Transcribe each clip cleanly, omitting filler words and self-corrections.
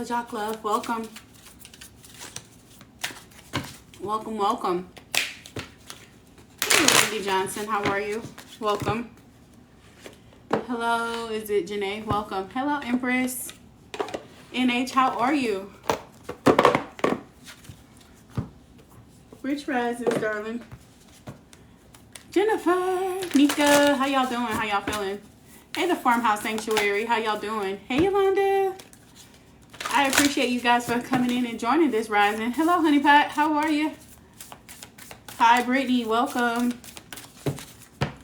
Hello, Jock Love. Welcome. Welcome, welcome. Hey, Wendy Johnson. How are you? Welcome. Hello, is it Janae? Welcome. Hello, Empress. NH, how are you? Rich Risings, darling. Jennifer, Nika, how y'all doing? How y'all feeling? Hey, the Farmhouse Sanctuary, how y'all doing? Hey, Yolanda. I appreciate you guys for coming in and joining this rising. Hello, Honey Pot, how are you? Hi, Brittany, welcome.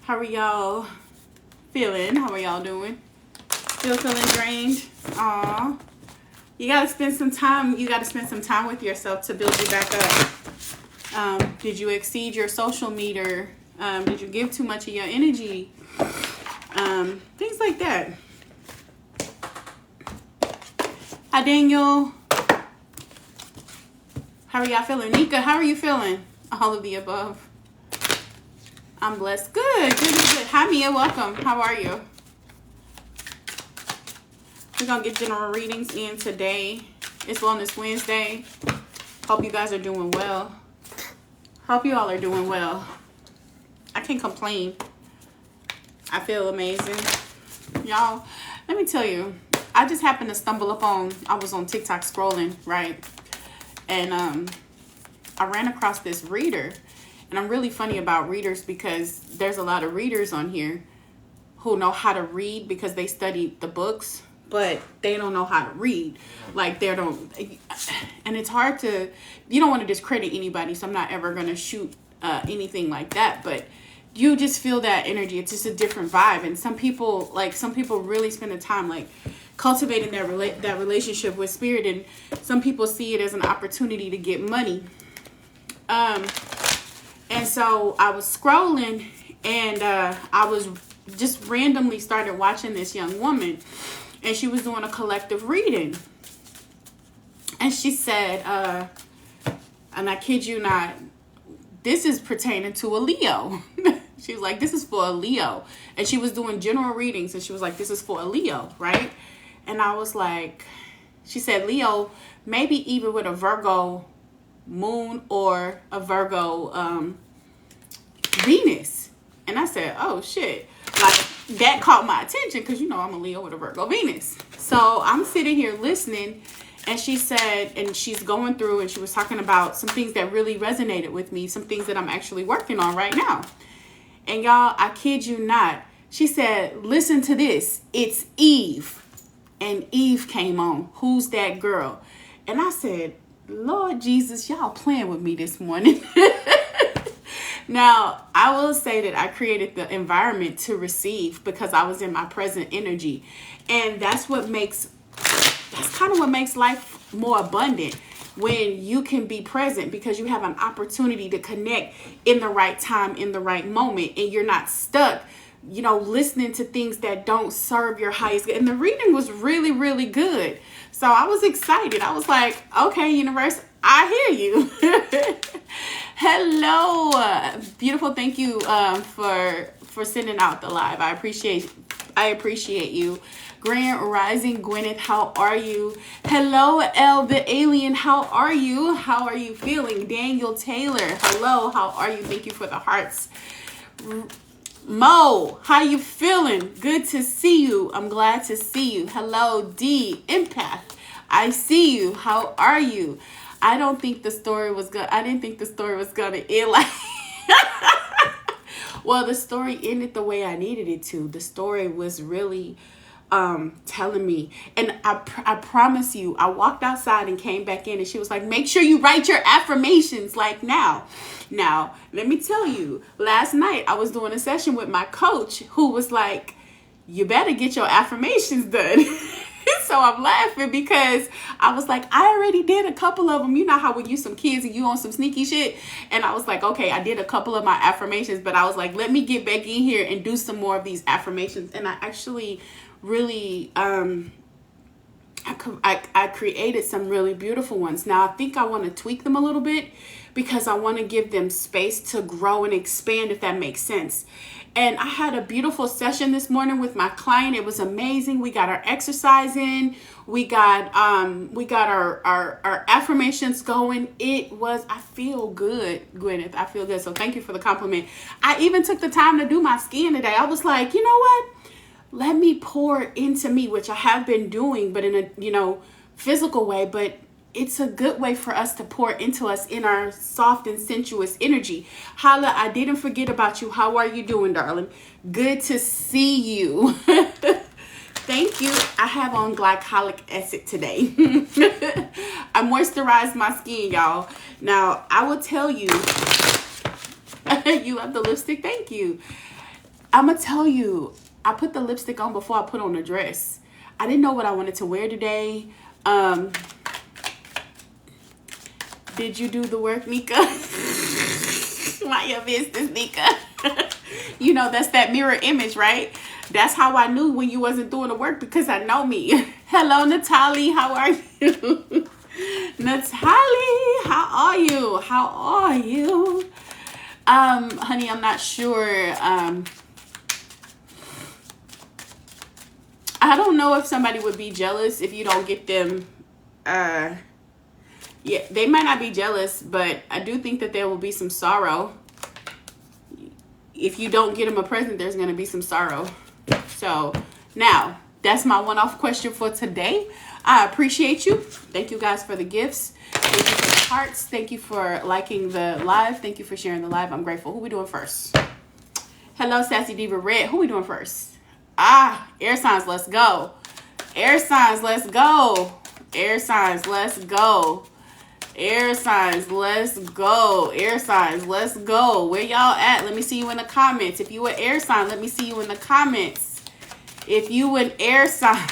How are y'all feeling? How are y'all doing? Still feeling drained? Aw. You gotta spend some time. You gotta spend some time with yourself to build you back up. Did you exceed your social meter? Did you give too much of your energy? Things like that. Hi, Daniel. How are y'all feeling? Nika, how are you feeling? All of the above. I'm blessed. Good, good, good. Hi, Mia. Welcome. How are you? We're going to get general readings in today. It's Wellness Wednesday. Hope you guys are doing well. Hope you all are doing well. I can't complain. I feel amazing. Y'all, let me tell you. I just happened to stumble upon, I was on TikTok scrolling, right? And I ran across this reader. And I'm really funny about readers because there's a lot of readers on here who know how to read because they studied the books, but they don't know how to read. Like they don't, and it's hard to, you don't want to discredit anybody, so I'm not ever going to shoot anything like that, but you just feel that energy. It's just a different vibe. And some people really spend the time like cultivating that relationship with spirit, and some people see it as an opportunity to get money. And so I was scrolling, and I was just randomly started watching this young woman, and she was doing a collective reading, and she said, and I kid you not, this is pertaining to a Leo. She was like, this is for a Leo. And she was doing general readings, and she was like, this is for a Leo, right? And I was like, she said, Leo, maybe even with a Virgo moon or a Virgo Venus. And I said, oh, shit. Like, that caught my attention because, you know, I'm a Leo with a Virgo Venus. So I'm sitting here listening, and she said, and she's going through, and she was talking about some things that really resonated with me, some things that I'm actually working on right now. And y'all, I kid you not, she said, listen to this. It's Eve. And Eve came on. Who's that girl? And I said, Lord Jesus, y'all playing with me this morning. Now, I will say that I created the environment to receive because I was in my present energy. And that's kind of what makes life more abundant, when you can be present because you have an opportunity to connect in the right time, in the right moment, and you're not stuck, you know, listening to things that don't serve your highest good. And the reading was really, really good. So I was excited. I was like, okay, universe, I hear you. Hello. Beautiful. Thank you for sending out the live. I appreciate you. Grand Rising Gwyneth, how are you? Hello, El the Alien, how are you? How are you feeling? Daniel Taylor, hello, how are you? Thank you for the hearts. Mo, how you feeling? Good to see you. I'm glad to see you. Hello, D, Empath, I see you. How are you? I didn't think the story was gonna end like well, the story ended the way I needed it to. The story was really telling me, and I promise you, I walked outside and came back in, and she was like, make sure you write your affirmations like now. Let me tell you, last night I was doing a session with my coach who was like, you better get your affirmations done. So I'm laughing because I was like, I already did a couple of them. You know how when you some kids and you on some sneaky shit? And I was like, okay, I did a couple of my affirmations, but I was like, let me get back in here and do some more of these affirmations. And I actually really I created some really beautiful ones. Now I think I want to tweak them a little bit because I want to give them space to grow and expand, if that makes sense. And I had a beautiful session this morning with my client. It was amazing. We got our exercise in. We got our affirmations going. It was, I feel good, Gwyneth. I feel good. So thank you for the compliment. I even took the time to do my skin today. I was like, you know what? Let me pour into me, which I have been doing, but in a, physical way. But it's a good way for us to pour into us in our soft and sensuous energy. Hala, I didn't forget about you. How are you doing, darling? Good to see you. Thank you. I have on glycolic acid today. I moisturized my skin, y'all. Now, I will tell you, you have the lipstick. Thank you. I'm going to tell you, I put the lipstick on before I put on the dress. I didn't know what I wanted to wear today. Did you do the work, Nika? Mind your business, Nika. That's that mirror image, right? That's how I knew when you wasn't doing the work, because I know me. Hello, Natalie. How are you? Natalie, how are you? How are you? Honey, I'm not sure. I don't know if somebody would be jealous if you don't get them. Yeah, they might not be jealous, but I do think that there will be some sorrow. If you don't get them a present, there's going to be some sorrow. So now, that's my one-off question for today. I appreciate you. Thank you guys for the gifts. Thank you for the hearts. Thank you for liking the live. Thank you for sharing the live. I'm grateful. Who we doing first? Hello, Sassy Diva Red. Who we doing first? Air signs, let's go. Air signs, let's go. Air signs, let's go. Air signs, let's go. Air signs, let's go. Where y'all at? Let me see you in the comments. If you an air sign, let me see you in the comments. If you an air sign.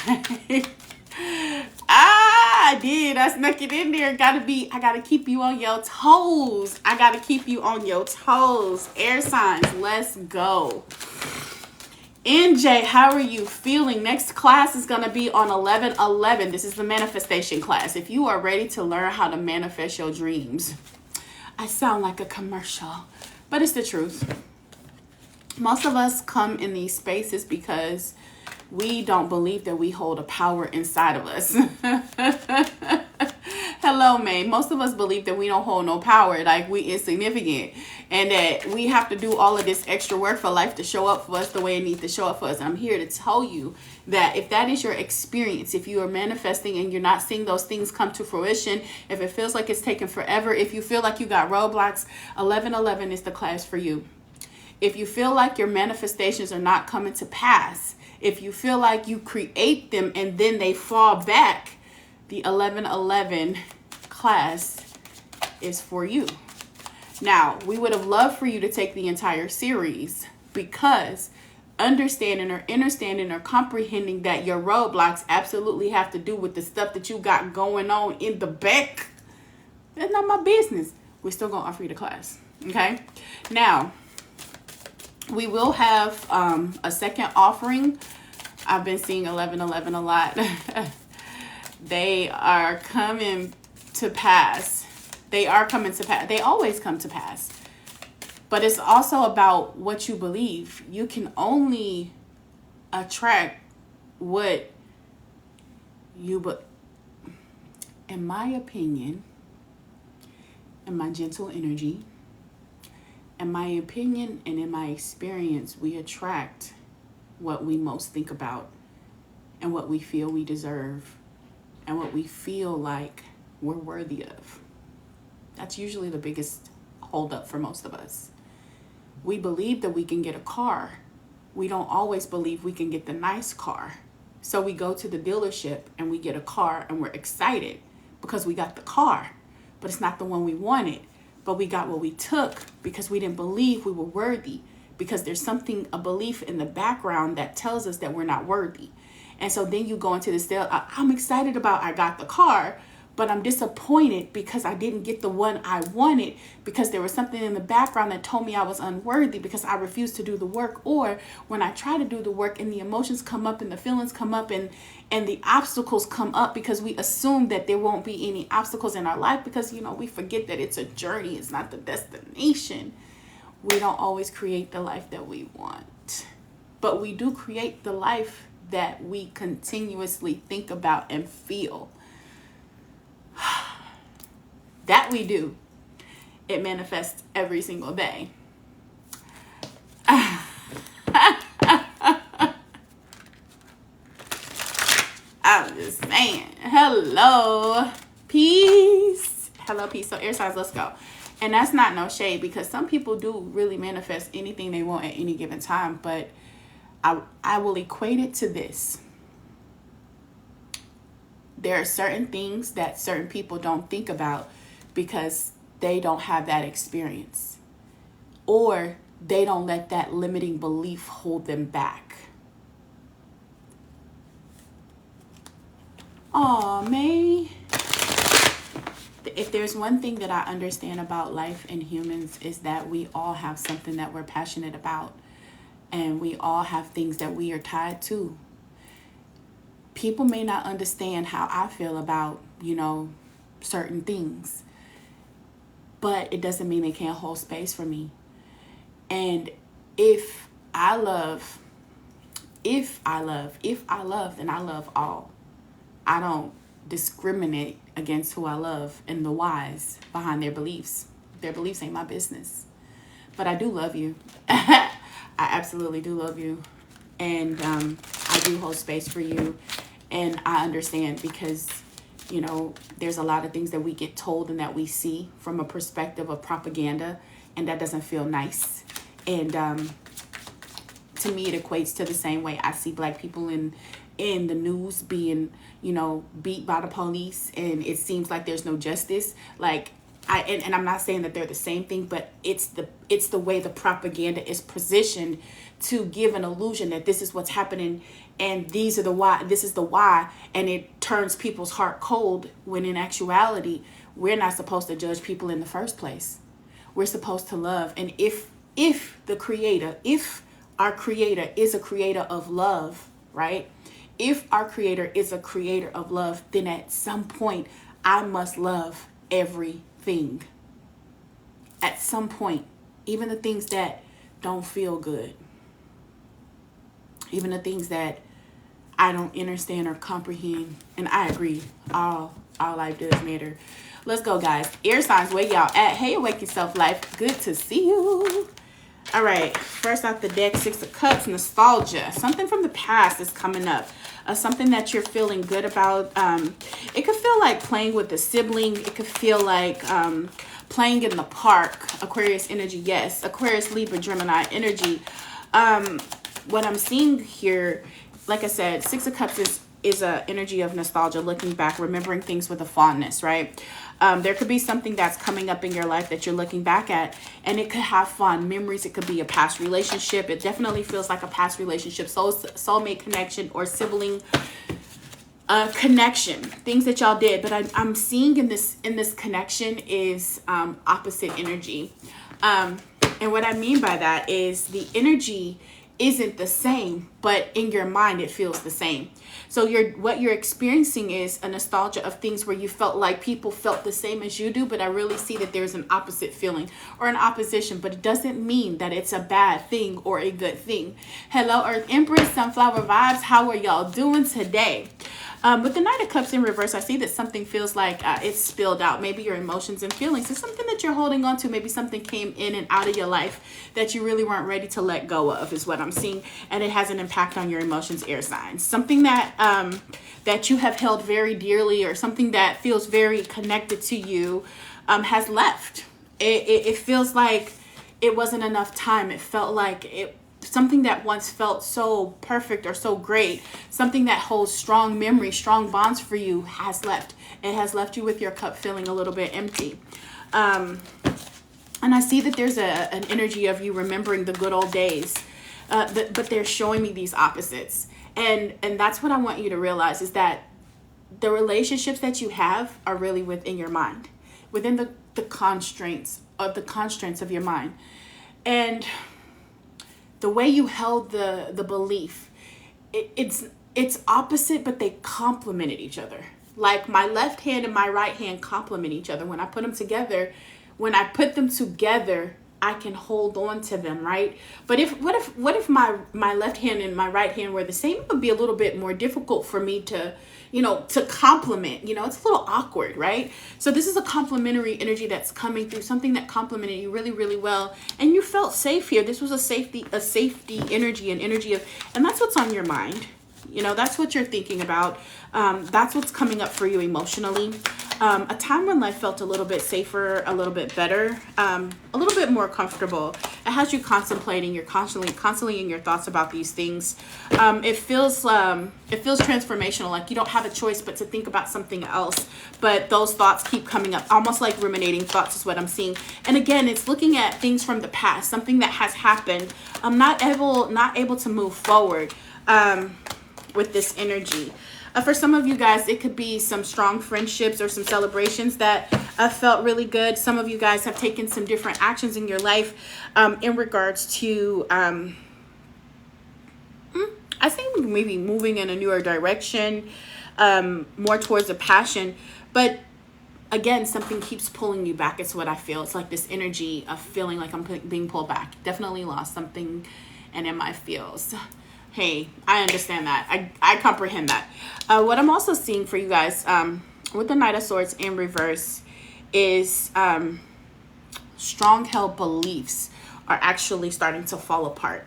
I did. I snuck it in there. I gotta keep you on your toes. I gotta keep you on your toes. Air signs, let's go. NJ, how are you feeling? Next class is going to be on 11/11. This is the manifestation class. If you are ready to learn how to manifest your dreams. I sound like a commercial, but it's the truth. Most of us come in these spaces because we don't believe that we hold a power inside of us. Hello, May. Most of us believe that we don't hold no power, like we insignificant, and that we have to do all of this extra work for life to show up for us the way it needs to show up for us. And I'm here to tell you that if that is your experience, if you are manifesting and you're not seeing those things come to fruition, if it feels like it's taking forever, if you feel like you got roadblocks, 11/11 is the class for you. If you feel like your manifestations are not coming to pass, if you feel like you create them and then they fall back, the 11/11 class is for you. Now, we would have loved for you to take the entire series, because understanding or comprehending that your roadblocks absolutely have to do with the stuff that you got going on in the back, that's not my business. We're still going to offer you the class. Okay? Now, we will have a second offering. I've been seeing 11/11 a lot. They are coming to pass. They are coming to pass. They always come to pass. But it's also about what you believe. You can only attract what you, in my opinion, in my gentle energy, in my opinion and in my experience, we attract what we most think about and what we feel we deserve and what we feel like we're worthy of. That's usually the biggest holdup for most of us. We believe that we can get a car. We don't always believe we can get the nice car. So we go to the dealership and we get a car and we're excited because we got the car, but it's not the one we wanted. But we got what we took because we didn't believe we were worthy, because there's a belief in the background that tells us that we're not worthy. And so then you go into this deal. I'm excited about I got the car, but I'm disappointed because I didn't get the one I wanted, because there was something in the background that told me I was unworthy because I refused to do the work. Or when I try to do the work and the emotions come up and the feelings come up and the obstacles come up, because we assume that there won't be any obstacles in our life because, we forget that it's a journey. It's not the destination. We don't always create the life that we want, but we do create the life that we continuously think about and feel. That we do. It manifests every single day. I'm just saying. Hello, peace. Hello, peace. So air signs, let's go. And that's not no shade, because some people do really manifest anything they want at any given time. But I will equate it to this. There are certain things that certain people don't think about because they don't have that experience, or they don't let that limiting belief hold them back. Oh, May. If there's one thing that I understand about life and humans, is that we all have something that we're passionate about, and we all have things that we are tied to. People may not understand how I feel about, certain things, but it doesn't mean they can't hold space for me. And if I love, then I love all. I don't discriminate against who I love and the whys behind their beliefs. Their beliefs ain't my business. But I do love you. I absolutely do love you. And I do hold space for you. And I understand, because, there's a lot of things that we get told and that we see from a perspective of propaganda, and that doesn't feel nice. And to me, it equates to the same way I see Black people in the news being, beat by the police, and it seems like there's no justice. Like, and I'm not saying that they're the same thing, but it's the way the propaganda is positioned to give an illusion that this is what's happening, and this is the why, and it turns people's heart cold, when in actuality, we're not supposed to judge people in the first place. We're supposed to love. And if our creator is a creator of love, right? If our creator is a creator of love, then at some point I must love everything. At some point, even the things that don't feel good, even the things that I don't understand or comprehend. And I agree, all life does matter. Let's go, guys. Air signs, where y'all at? Hey, Awake Yourself Life. Good to see you. All right, first off the deck, Six of Cups, nostalgia. Something from the past is coming up. Something that you're feeling good about. It could feel like playing with a sibling. It could feel like playing in the park. Aquarius energy, yes. Aquarius, Libra, Gemini energy. What I'm seeing here, like I said, Six of Cups is a energy of nostalgia, looking back, remembering things with a fondness, right? There could be something that's coming up in your life that you're looking back at, and it could have fond memories. It could be a past relationship. It definitely feels like a past relationship, soulmate connection, or sibling connection, things that y'all did. But I'm seeing in this connection is opposite energy. And what I mean by that is the energy isn't the same, but in your mind it feels the same. So what you're experiencing is a nostalgia of things where you felt like people felt the same as you do, but I really see that there's an opposite feeling or an opposition, but it doesn't mean that it's a bad thing or a good thing. Hello, Earth Empress, Sunflower Vibes. How are y'all doing today? With the Knight of Cups in reverse, I see that something feels like it's spilled out. Maybe your emotions and feelings. It's something that you're holding on to. Maybe something came in and out of your life that you really weren't ready to let go of, is what I'm seeing. And it has an impact on your emotions, air signs. Something that that you have held very dearly, or something that feels very connected to you, has left. It feels like it wasn't enough time. It felt like something that once felt so perfect or so great, something that holds strong memories, strong bonds for you, has left. It has left you with your cup feeling a little bit empty. And I see that there's an energy of you remembering the good old days, but they're showing me these opposites. And that's what I want you to realize, is that the relationships that you have are really within your mind, within the constraints of your mind. And the way you held the belief, it's opposite, but they complemented each other. Like my left hand and my right hand complement each other. When I put them together, I can hold on to them, right? But what if my left hand and my right hand were the same? It would be a little bit more difficult for me to, to complement. It's a little awkward, right? So this is a complementary energy that's coming through, something that complemented you really, really well, and you felt safe here. This was a safety energy, an energy of, and that's what's on your mind. That's what you're thinking about. That's what's coming up for you emotionally. A time when life felt a little bit safer, a little bit better, a little bit more comfortable. It has you contemplating. You're constantly in your thoughts about these things. It feels transformational. Like you don't have a choice but to think about something else. But those thoughts keep coming up, almost like ruminating thoughts is what I'm seeing. And again, it's looking at things from the past, something that has happened. I'm not able to move forward. With this energy. For some of you guys, it could be some strong friendships or some celebrations that felt really good. Some of you guys have taken some different actions in your life in regards to, I think maybe moving in a newer direction, more towards a passion. But again, something keeps pulling you back. It's what I feel. It's like this energy of feeling like I'm being pulled back. Definitely lost something and in my feels. Hey, I understand that. I comprehend that. What I'm also seeing for you guys with the Knight of Swords in reverse is strong held beliefs are actually starting to fall apart.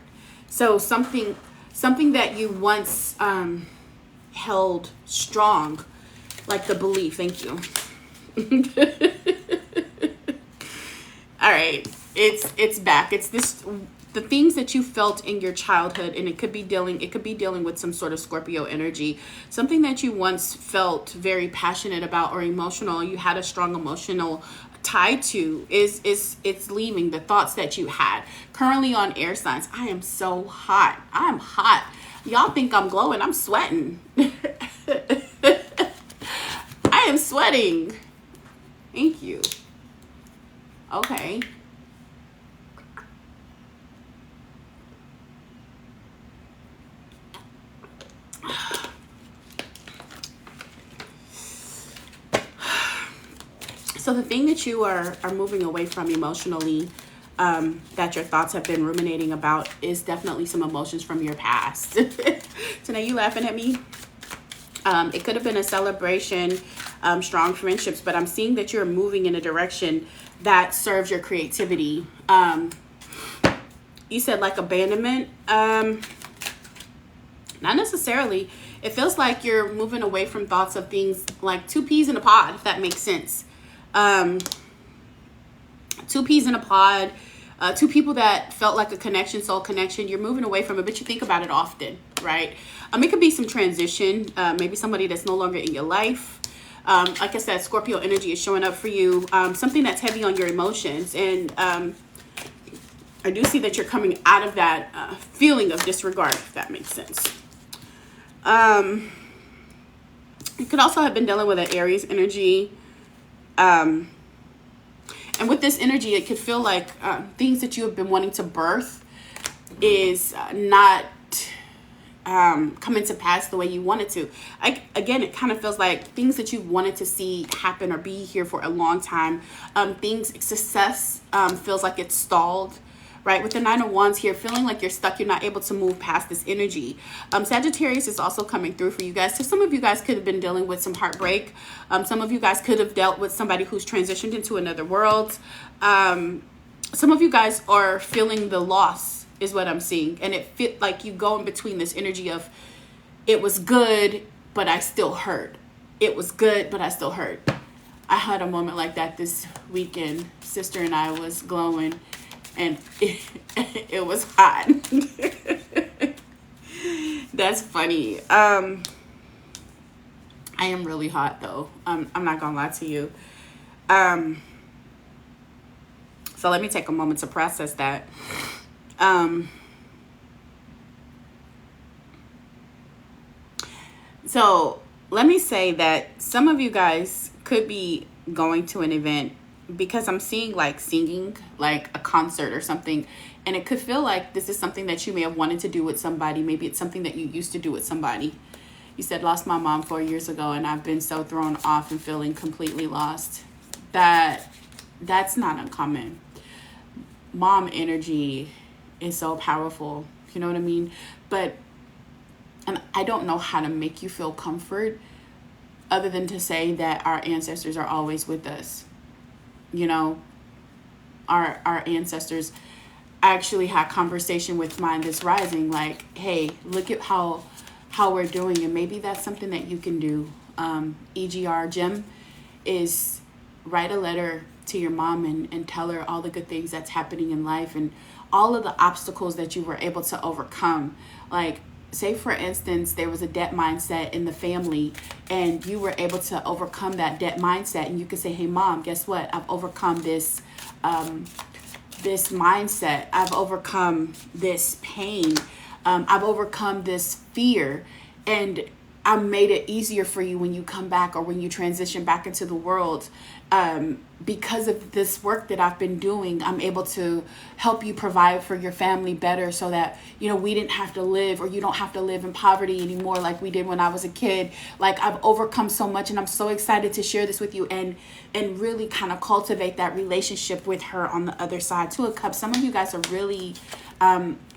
So something that you once held strong, like the belief. Thank you. All right, it's back. It's this. The things that you felt in your childhood, and it could be dealing with some sort of Scorpio energy, something that you once felt very passionate about or emotional, you had a strong emotional tie to, it's leaving. The thoughts that you had currently on air signs. I am so hot. I'm hot. Y'all think I'm glowing. I'm sweating. I am sweating. Thank you. Okay. So the thing that you are moving away from emotionally, that your thoughts have been ruminating about, is definitely some emotions from your past. So now you laughing at me? It could have been a celebration, strong friendships, but I'm seeing that you're moving in a direction that serves your creativity. You said like abandonment. Not necessarily. It feels like you're moving away from thoughts of things like two peas in a pod, if that makes sense. Two peas in a pod, two people that felt like a connection, soul connection. You're moving away from it, but you think about it often, right? It could be some transition, maybe somebody that's no longer in your life. Like I said, Scorpio energy is showing up for you. Something that's heavy on your emotions. And I do see that you're coming out of that feeling of disregard, if that makes sense. You could also have been dealing with an Aries energy. And with this energy, it could feel like things that you have been wanting to birth is not coming to pass the way you wanted to. Again, it kind of feels like things that you wanted to see happen or be here for a long time. Success feels like it's stalled. Right, with the Nine of Wands here, feeling like you're stuck, you're not able to move past this energy. Sagittarius is also coming through for you guys. So some of you guys could have been dealing with some heartbreak. Some of you guys could have dealt with somebody who's transitioned into another world. Some of you guys are feeling the loss, is what I'm seeing. And it felt like you go in between this energy of, it was good, but I still hurt. It was good, but I still hurt. I had a moment like that this weekend. Sister and I was glowing. And it was hot. That's funny. I am really hot though. I'm not gonna lie to you. So let me take a moment to process that. So let me say that some of you guys could be going to an event, because I'm seeing like singing, like a concert or something, and it could feel like this is something that you may have wanted to do with somebody. Maybe it's something that you used to do with somebody. You said, lost my mom 4 years ago, and I've been so thrown off and feeling completely lost. That's not uncommon. Mom energy is so powerful. You know what I mean? But, and I don't know how to make you feel comfort other than to say that our ancestors are always with us. You know, our ancestors actually had conversation with Mind This Rising, like, hey, look at how we're doing, and maybe that's something that you can do. EGR Jim is write a letter to your mom and tell her all the good things that's happening in life and all of the obstacles that you were able to overcome. Like, say for instance, there was a debt mindset in the family and you were able to overcome that debt mindset, and you could say, hey mom, guess what? I've overcome this this mindset. I've overcome this pain. I've overcome this fear, and I made it easier for you when you come back or when you transition back into the world. Because of this work that I've been doing, I'm able to help you provide for your family better, so that, you know, we didn't have to live, or you don't have to live in poverty anymore like we did when I was a kid. Like, I've overcome so much, and I'm so excited to share this with you and really kind of cultivate that relationship with her on the other side. Two of Cups, some of you guys are really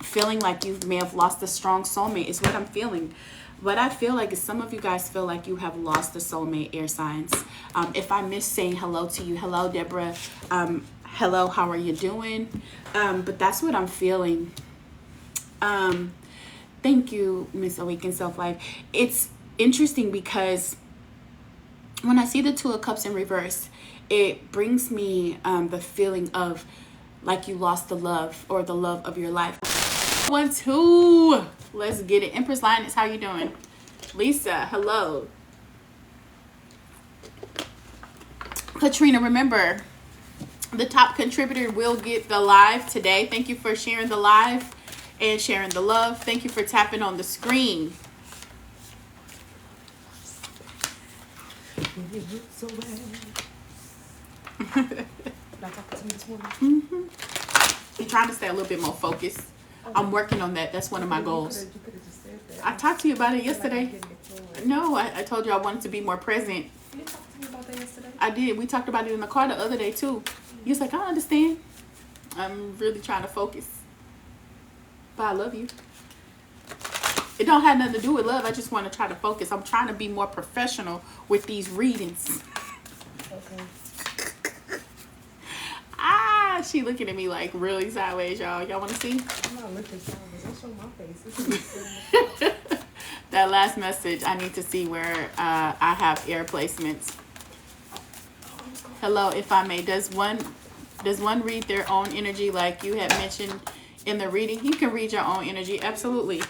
feeling like you may have lost a strong soulmate, is what I'm feeling. What I feel like is some of you guys feel like you have lost a soulmate, air signs. If I miss saying hello to you, hello, Deborah. Hello, how are you doing? But that's what I'm feeling. Thank you, Miss Awakened Self Life. It's interesting because when I see the Two of Cups in reverse, it brings me the feeling of like you lost the love, or the love of your life. 1, 2. Let's get it. Empress Lioness, how you doing? Lisa, hello. Katrina, remember, the top contributor will get the live today. Thank you for sharing the live and sharing the love. Thank you for tapping on the screen. I'm trying to stay a little bit more focused. I'm working on that. That's one of my goals. I talked to you about it yesterday. No, I told you I wanted to be more present. You talked to me about that yesterday? I did. We talked about it in the car the other day too. You was like, I understand. I'm really trying to focus. But I love you. It don't have nothing to do with love. I just want to try to focus. I'm trying to be more professional with these readings. Okay. She looking at me like really sideways, y'all. Y'all want to see? I'm not looking sideways. I'll show my face. That last message, I need to see where I have air placements. Hello, if I may. Does one read their own energy like you had mentioned in the reading? You can read your own energy, absolutely.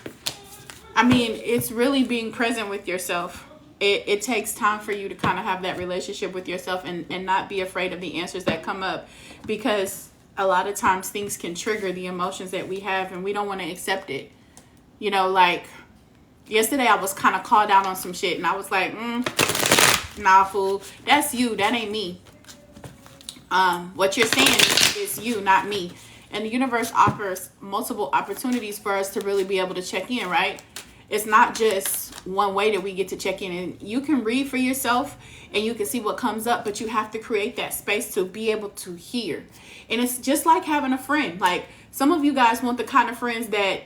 I mean, it's really being present with yourself. It takes time for you to kind of have that relationship with yourself and not be afraid of the answers that come up, because a lot of times things can trigger the emotions that we have and we don't want to accept it. You know, like yesterday I was kind of called out on some shit and I was like, nah, fool, that's you, that ain't me. What you're saying is you, not me. And the universe offers multiple opportunities for us to really be able to check in, right? It's not just one way that we get to check in. And you can read for yourself and you can see what comes up, but you have to create that space to be able to hear. And it's just like having a friend. Like, some of you guys want the kind of friends that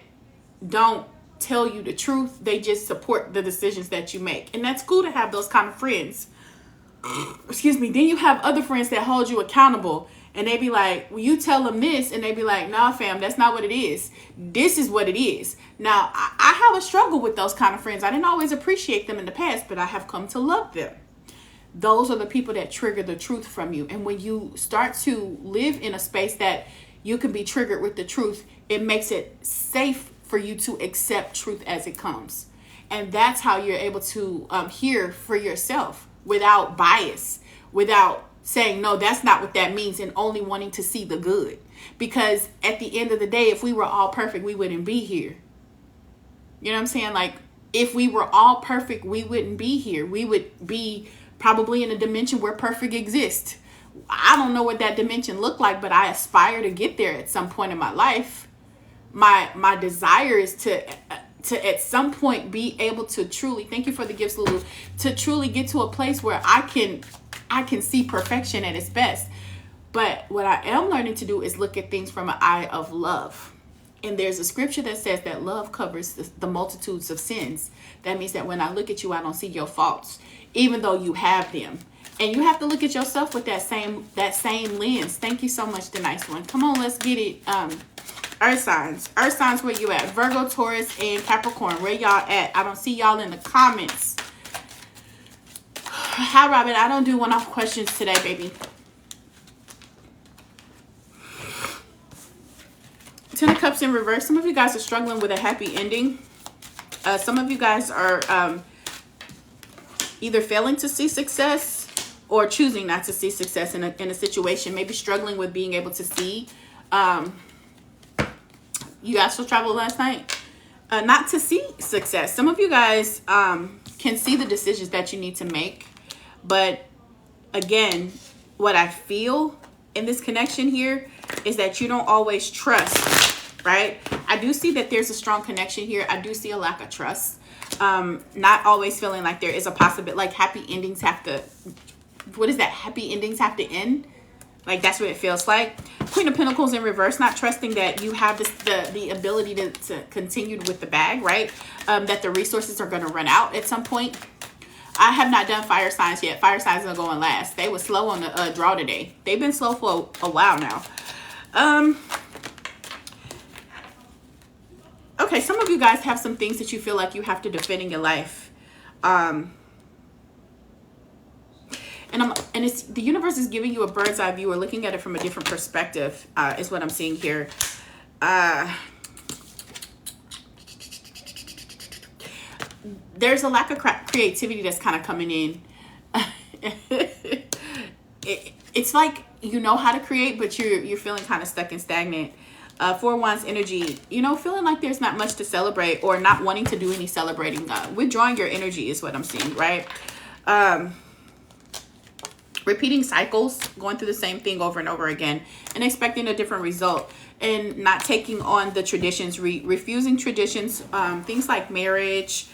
don't tell you the truth. They just support the decisions that you make. And that's cool to have those kind of friends. Excuse me. Then you have other friends that hold you accountable. And they be like, well, you tell them this. And they be like, nah, fam, that's not what it is. This is what it is. Now, I have a struggle with those kind of friends. I didn't always appreciate them in the past, but I have come to love them. Those are the people that trigger the truth from you. And when you start to live in a space that you can be triggered with the truth, it makes it safe for you to accept truth as it comes. And that's how you're able to hear for yourself without bias, without saying, no, that's not what that means, and only wanting to see the good. Because at the end of the day, if we were all perfect, we wouldn't be here. You know what I'm saying? Like, if we were all perfect, we wouldn't be here. We would be probably in a dimension where perfect exists. I don't know what that dimension looked like, but I aspire to get there at some point in my life. My desire is to at some point be able to truly, thank you for the gifts, Lulu, to truly get to a place where I can see perfection at its best. But what I am learning to do is look at things from an eye of love. And there's a scripture that says that love covers the multitudes of sins. That means that when I look at you, I don't see your faults, even though you have them. And you have to look at yourself with that same lens. Thank you so much, the nice one. Come on, let's get it. Earth signs. Earth signs, where you at? Virgo, Taurus, and Capricorn. Where y'all at? I don't see y'all in the comments. Hi, Robin. I don't do one-off questions today, baby. Ten of Cups in reverse. Some of you guys are struggling with a happy ending. Some of you guys are either failing to see success or choosing not to see success in a situation. Maybe struggling with being able to see. You astral traveled last night. Not to see success. Some of you guys can see the decisions that you need to make. But again, what I feel in this connection here is that you don't always trust, right? I do see that there's a strong connection here. I do see a lack of trust. Not always feeling like there is a possibility, like happy endings have to, what is that? Happy endings have to end? Like that's what it feels like. Queen of Pentacles in reverse, not trusting that you have the ability to continue with the bag, right? That the resources are going to run out at some point. I have not done fire signs yet. Fire signs are going last. They were slow on the draw today. They've been slow for a while now. Okay, some of you guys have some things that you feel like you have to defend in your life. And it's the universe is giving you a bird's eye view or looking at it from a different perspective, is what I'm seeing here. There's a lack of creativity that's kind of coming in. It's like you know how to create, but you're feeling kind of stuck and stagnant. Four Wands energy, feeling like there's not much to celebrate or not wanting to do any celebrating. Withdrawing your energy is what I'm seeing, right? Repeating cycles, going through the same thing over and over again and expecting a different result, and not taking on the traditions, refusing traditions, things like marriage,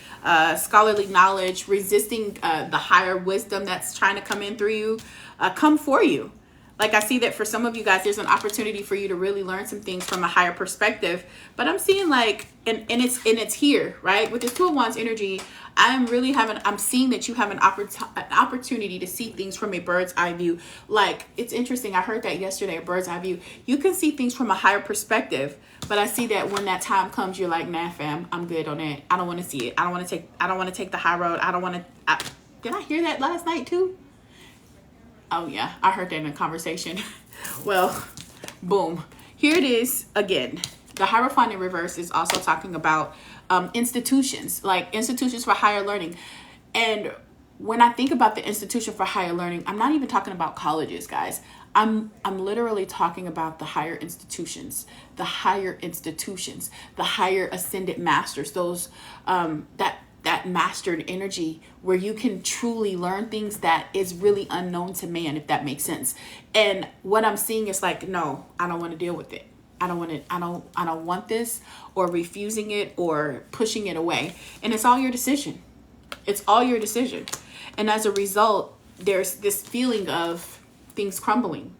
scholarly knowledge, resisting the higher wisdom that's trying to come in through you, come for you. Like I see that for some of you guys, there's an opportunity for you to really learn some things from a higher perspective. But I'm seeing like, and it's here, right? With this Two of Wands energy, I'm seeing that you have an opportunity to see things from a bird's eye view. Like, it's interesting. I heard that yesterday, a bird's eye view. You can see things from a higher perspective. But I see that when that time comes, you're like, nah, fam, I'm good on that. I don't want to see it. I don't want to take the high road. Did I hear that last night too? Oh, yeah, I heard that in a conversation. Well, boom. Here it is again. The Hierophant in reverse is also talking about institutions, like institutions for higher learning. And when I think about the institution for higher learning, I'm not even talking about colleges, guys. I'm literally talking about the higher institutions, the higher ascended masters, those that mastered energy where you can truly learn things that is really unknown to man, if that makes sense. And what I'm seeing is like, no, I don't want to deal with it. I don't want this, or refusing it or pushing it away. And it's all your decision. It's all your decision. And as a result, there's this feeling of things crumbling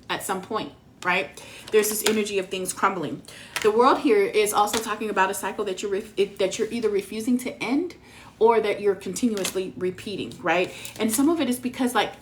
at some point, right? There's this energy of things crumbling. The world here is also talking about a cycle that you're either refusing to end or that you're continuously repeating, right? And some of it is because like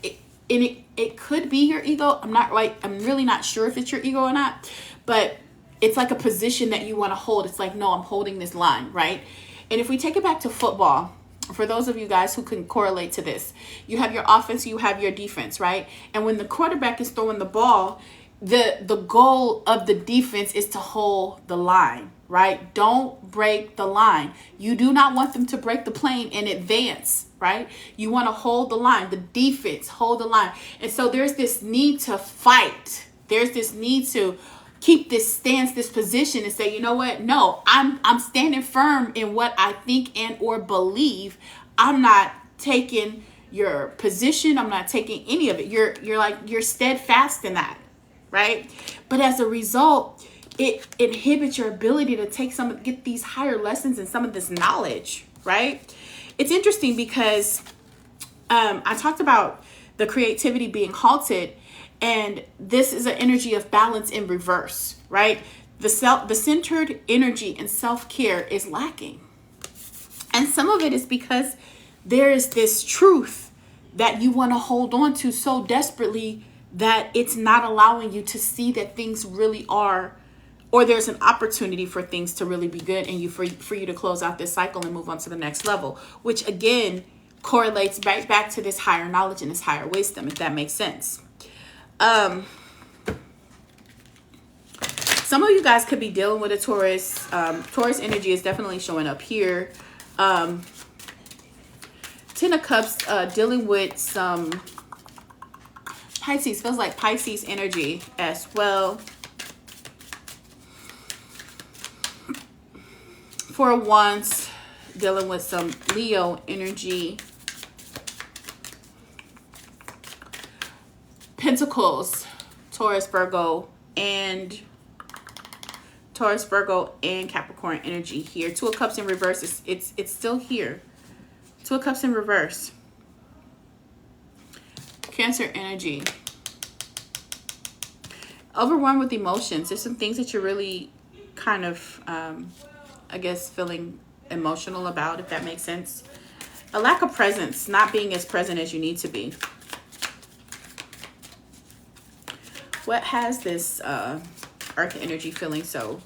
it could be your ego. I'm really not sure if it's your ego or not, but it's like a position that you want to hold. It's like, no, I'm holding this line, right? And if we take it back to football, for those of you guys who can correlate to this, you have your offense, you have your defense, right? And when the quarterback is throwing the ball, the goal of the defense is to hold the line, right? Don't break the line. You do not want them to break the plane and advance, right? You want to hold the line. The defense, hold the line. And so there's this need to fight. There's this need to keep this stance, this position, and say, you know what? No, I'm standing firm in what I think and or believe. I'm not taking your position. I'm not taking any of it. You're steadfast in that, right? But as a result, it inhibits your ability to get these higher lessons and some of this knowledge, right? It's interesting because I talked about the creativity being halted, and this is an energy of balance in reverse, right? The centered energy and self-care is lacking. And some of it is because there is this truth that you want to hold on to so desperately that it's not allowing you to see that things really are, or there's an opportunity for things to really be good, and for you to close out this cycle and move on to the next level, which again correlates back to this higher knowledge and this higher wisdom, if that makes sense. Some of you guys could be dealing with a Taurus. Taurus energy is definitely showing up here. Ten of Cups, dealing with some Pisces. Feels like Pisces energy as well. Four of Wands, dealing with some Leo energy. Pentacles, Taurus, Virgo, and Capricorn energy here. Two of Cups in reverse. It's still here. Two of Cups in reverse. Cancer energy. Overwhelmed with emotions. There's some things that you're really kind of, I guess, feeling emotional about, if that makes sense. A lack of presence, not being as present as you need to be. What has this earth energy feeling so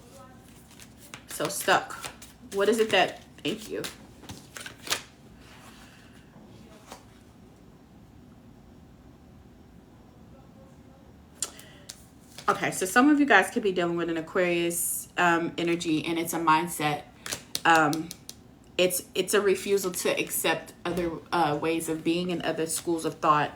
stuck? What is it that, thank you. Okay, so some of you guys could be dealing with an Aquarius energy, and it's a mindset. It's a refusal to accept other ways of being and other schools of thought.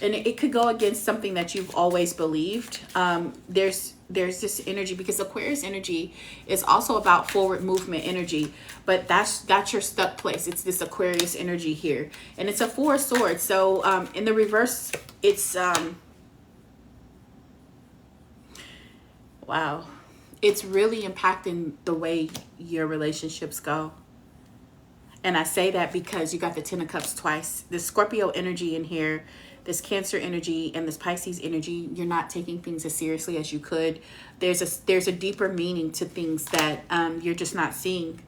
And it could go against something that you've always believed. There's this energy, because Aquarius energy is also about forward movement energy, but that's your stuck place. It's this Aquarius energy here, and it's a Four of Swords. So in the reverse, it's wow, it's really impacting the way your relationships go. And I say that because you got the Ten of Cups twice. This Scorpio energy in here, this Cancer energy, and this Pisces energy, you're not taking things as seriously as you could. There's a deeper meaning to things that you're just not seeing.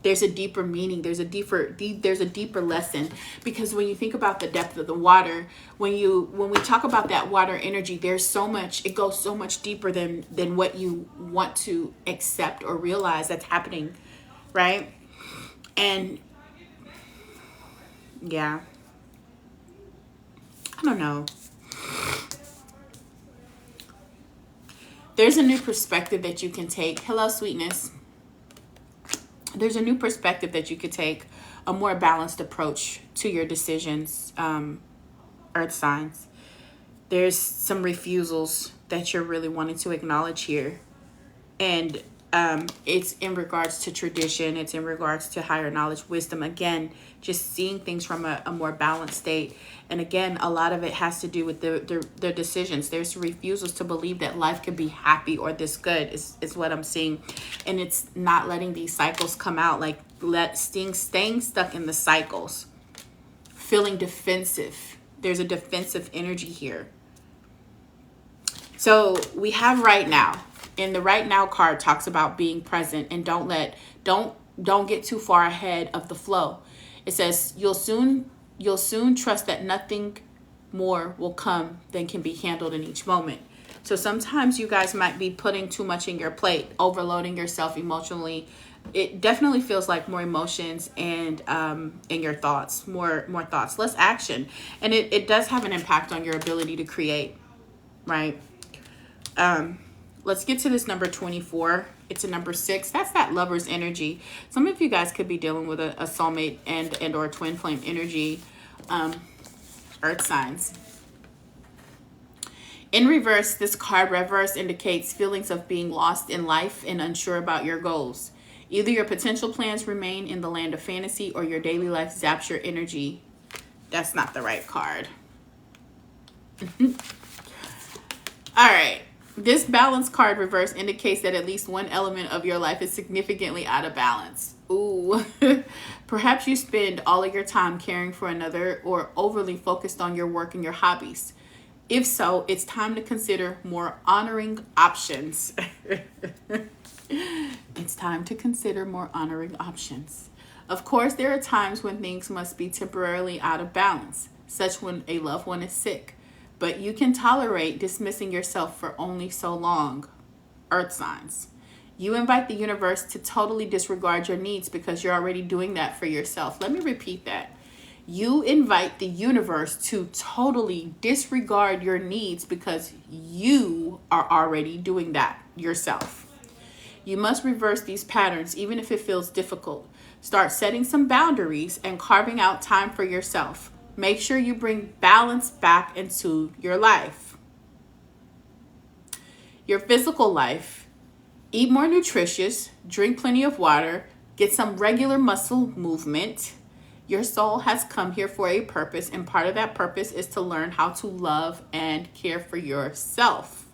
There's a deeper meaning. There's a deeper lesson, because when you think about the depth of the water, when we talk about that water energy, there's so much. It goes so much deeper than what you want to accept or realize that's happening, right? And yeah. I don't know. There's a new perspective that you can take. Hello, sweetness. There's a new perspective that you could take, a more balanced approach to your decisions, earth signs. There's some refusals that you're really wanting to acknowledge here. And it's in regards to tradition. It's in regards to higher knowledge, wisdom. Again, just seeing things from a more balanced state. And again, a lot of it has to do with their decisions. There's refusals to believe that life can be happy or this good is what I'm seeing. And it's not letting these cycles come out, like staying stuck in the cycles, feeling defensive. There's a defensive energy here. So we have right now. And the right now card talks about being present, and don't get too far ahead of the flow. It says you'll soon trust that nothing more will come than can be handled in each moment. So sometimes you guys might be putting too much in your plate, overloading yourself emotionally. It definitely feels like more emotions and in your thoughts, more thoughts, less action. And it does have an impact on your ability to create, right? Let's get to this number 24. It's a number 6. That's that lover's energy. Some of you guys could be dealing with a soulmate and or twin flame energy, earth signs. In reverse, this card reverse indicates feelings of being lost in life and unsure about your goals. Either your potential plans remain in the land of fantasy or your daily life zaps your energy. That's not the right card. All right. This balance card reverse indicates that at least one element of your life is significantly out of balance. Ooh. Perhaps you spend all of your time caring for another or overly focused on your work and your hobbies. If so, it's time to consider more honoring options. It's time to consider more honoring options. Of course, there are times when things must be temporarily out of balance, such when a loved one is sick. But you can tolerate dismissing yourself for only so long. Earth signs. You invite the universe to totally disregard your needs because you're already doing that for yourself. Let me repeat that. You invite the universe to totally disregard your needs because you are already doing that yourself. You must reverse these patterns even if it feels difficult. Start setting some boundaries and carving out time for yourself. Make sure you bring balance back into your life. Your physical life. Eat more nutritious, drink plenty of water, get some regular muscle movement. Your soul has come here for a purpose, and part of that purpose is to learn how to love and care for yourself.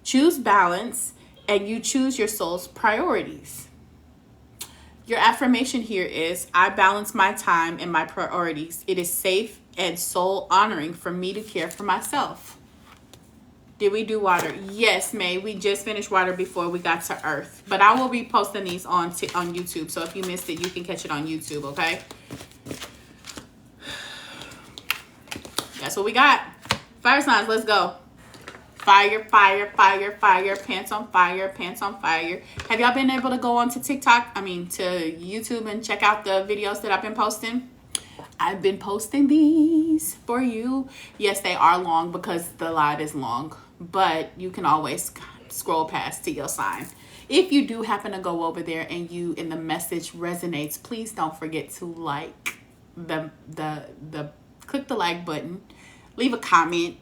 Choose balance, and you choose your soul's priorities. Your affirmation here is, I balance my time and my priorities. It is safe and soul honoring for me to care for myself. Did we do water? Yes, May. We just finished water before we got to Earth. But I will be posting these on YouTube. So if you missed it, you can catch it on YouTube, okay? That's what we got. Fire signs, let's go. Fire, fire, fire, fire, pants on fire, pants on fire. Have y'all been able to go on to to YouTube and check out the videos that I've been posting? I've been posting these for you. Yes, they are long because the live is long, but you can always scroll past to your sign. If you do happen to go over there and the message resonates, please don't forget to like click the like button, leave a comment.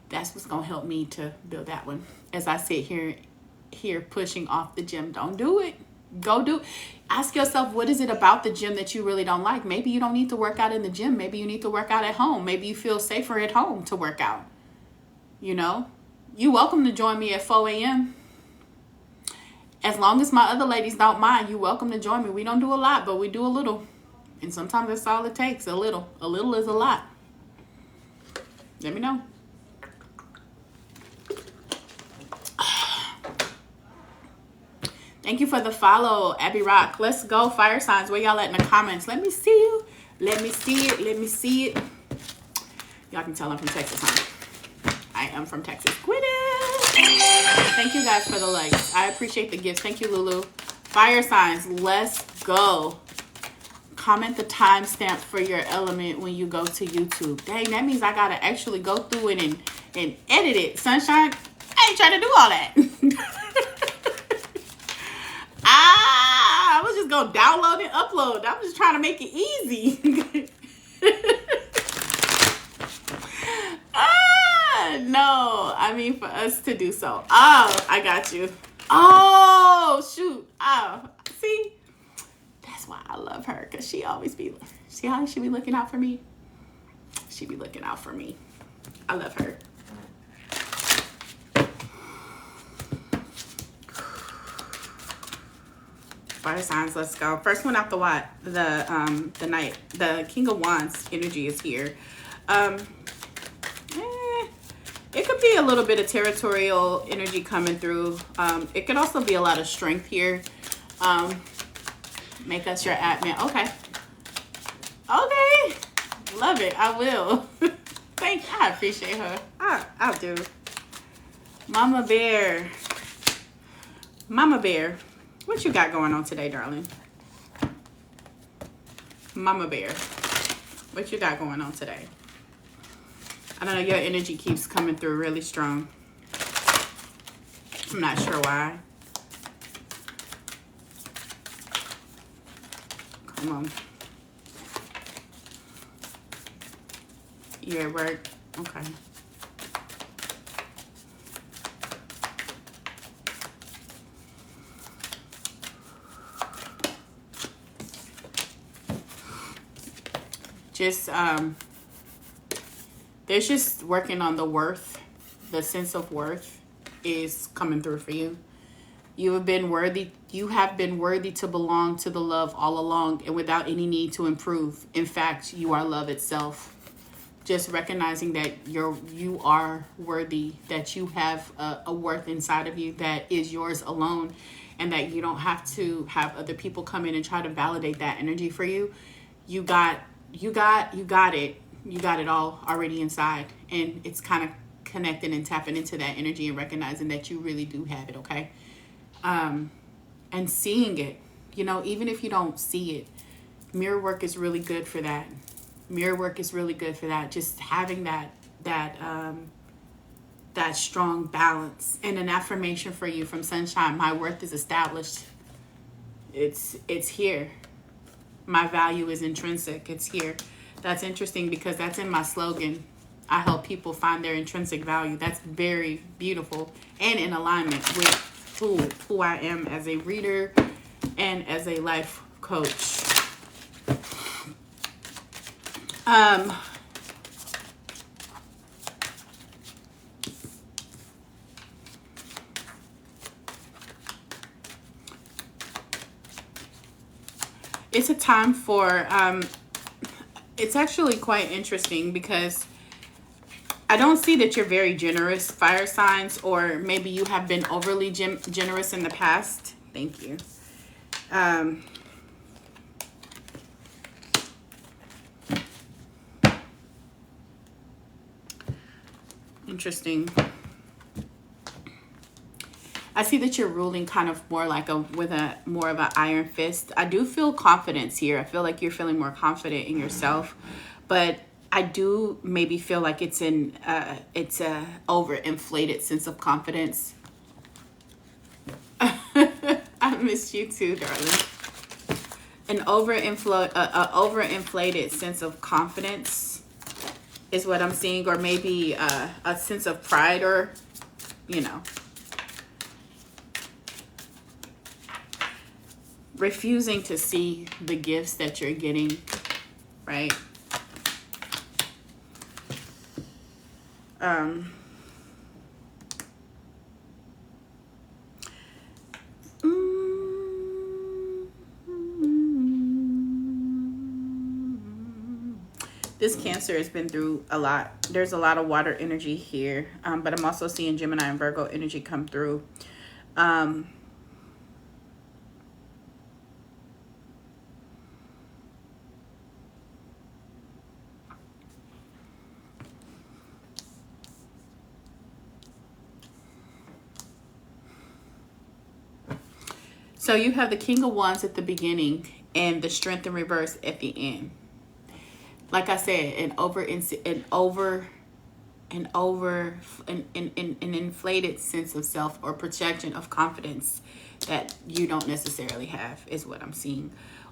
That's what's going to help me to build that one. As I sit here pushing off the gym, don't do it. Go do it. Ask yourself, what is it about the gym that you really don't like? Maybe you don't need to work out in the gym. Maybe you need to work out at home. Maybe you feel safer at home to work out. You know, you're welcome to join me at 4 a.m. As long as my other ladies don't mind, you're welcome to join me. We don't do a lot, but we do a little. And sometimes that's all it takes, a little. A little is a lot. Let me know. Thank you for the follow, Abby Rock. Let's go, fire signs. Where y'all at in the comments? Let me see you. Let me see it. Let me see it. Y'all can tell I'm from Texas, huh? I am from Texas. Thank you guys for the likes. I appreciate the gifts. Thank you, Lulu. Fire signs. Let's go. Comment the timestamp for your element when you go to YouTube. Dang, that means I gotta actually go through it and edit it. Sunshine, I ain't trying to do all that. I was just gonna download and upload. I'm just trying to make it easy. No, I mean for us to do so. Oh, I got you. Oh, shoot. Oh, see? That's why I love her, because she always see how she be looking out for me? She be looking out for me. I love her. Fire signs, let's go. First one out the what? The Knight. The King of Wands energy is here. It could be a little bit of territorial energy coming through. It could also be a lot of strength here. Make us your admin. Okay. Okay. Love it. I will. I appreciate her. I'll do. Mama Bear. Mama Bear. What you got going on today, darling? Mama Bear. What you got going on today? I don't know. Your energy keeps coming through really strong. I'm not sure why. Come on. You're at work? Okay. just there's just working on the worth. The sense of worth is coming through for you. You have been worthy to belong to the love all along, and without any need to improve. In fact, you are love itself. Just recognizing that you are worthy, that you have a worth inside of you that is yours alone, and that you don't have to have other people come in and try to validate that energy for you. You got it. You got it all already inside, and it's kind of connecting and tapping into that energy and recognizing that you really do have it. Okay. And seeing it, even if you don't see it, mirror work is really good for that. Mirror work is really good for that. Just having that strong balance. And an affirmation for you from Sunshine: my worth is established. It's here. My value is intrinsic. It's here. That's interesting because that's in my slogan. I help people find their intrinsic value. That's very beautiful and in alignment with who I am as a reader and as a life coach. It's a time for, it's actually quite interesting because I don't see that you're very generous, fire signs, or maybe you have been overly generous in the past. Thank you. Interesting. I see that you're ruling kind of more like with more of an iron fist. I do feel confidence here. I feel like you're feeling more confident in yourself, but I do maybe feel like it's a overinflated sense of confidence. I missed you too, darling. An overinflated sense of confidence is what I'm seeing, or maybe a sense of pride, or refusing to see the gifts that you're getting, right? This Cancer has been through a lot. There's a lot of water energy here, but I'm also seeing Gemini and Virgo energy come through. So you have the King of Wands at the beginning and the Strength in reverse at the end. Like I said, an inflated sense of self or projection of confidence that you don't necessarily have is what I'm seeing,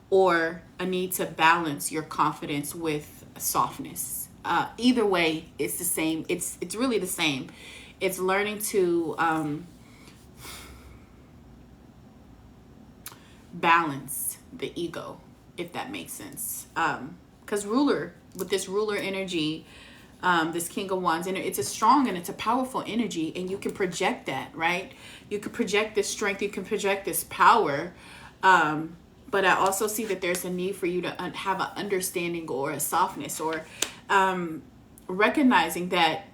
or a need to balance your confidence with softness. Either way, it's the same. It's really the same. It's learning to balance the ego, if that makes sense. Because with this ruler energy, this King of Wands, and it's a strong and it's a powerful energy, and you can project that, right? You can project this strength, you can project this power, but I also see that there's a need for you to have an understanding or a softness, or recognizing that,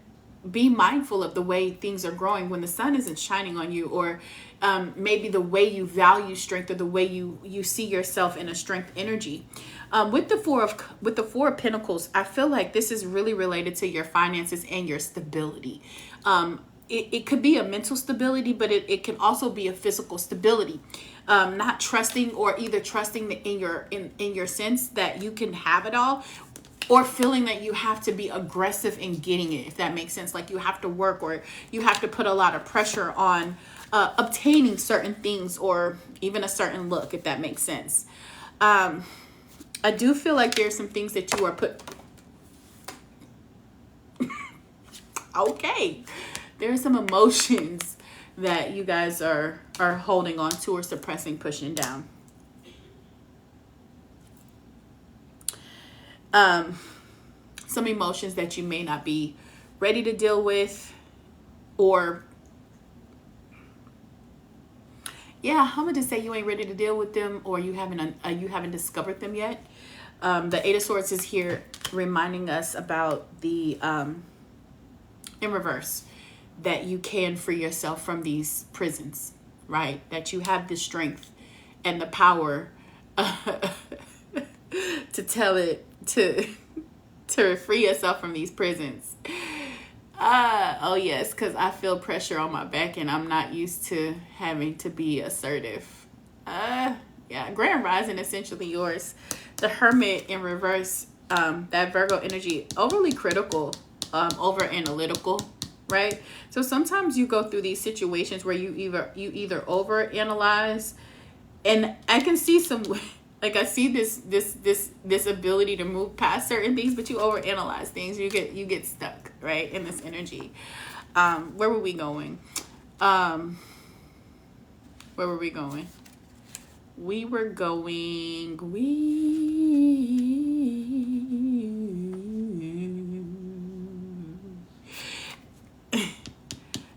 be mindful of the way things are growing when the sun isn't shining on you, or maybe the way you value strength, or the way you see yourself in a strength energy. With the Four of Pentacles, I feel like this is really related to your finances and your stability. It could be a mental stability, but it can also be a physical stability. Not trusting, or either trusting in your sense that you can have it all, or feeling that you have to be aggressive in getting it, if that makes sense. Like you have to work, or you have to put a lot of pressure on obtaining certain things, or even a certain look, if that makes sense. I do feel like there's some things that you are okay. There are some emotions that you guys are holding on to, or suppressing, pushing down. some emotions that you may not be ready to deal with, or yeah, I'm gonna just say you ain't ready to deal with them, or you haven't discovered them yet. The Eight of Swords is here reminding us about the in reverse, that you can free yourself from these prisons, right? That you have the strength and the power to tell it to free yourself from these prisons. Oh yes, because I feel pressure on my back and I'm not used to having to be assertive. Yeah, Grand Rising, essentially yours. The Hermit in reverse, that Virgo energy, overly critical, over analytical, right? So sometimes you go through these situations where you either over analyze, and I can see some, like I see this ability to move past certain things, but you overanalyze things. You get stuck, right, in this energy. Where were we going? Where were we going? We were going.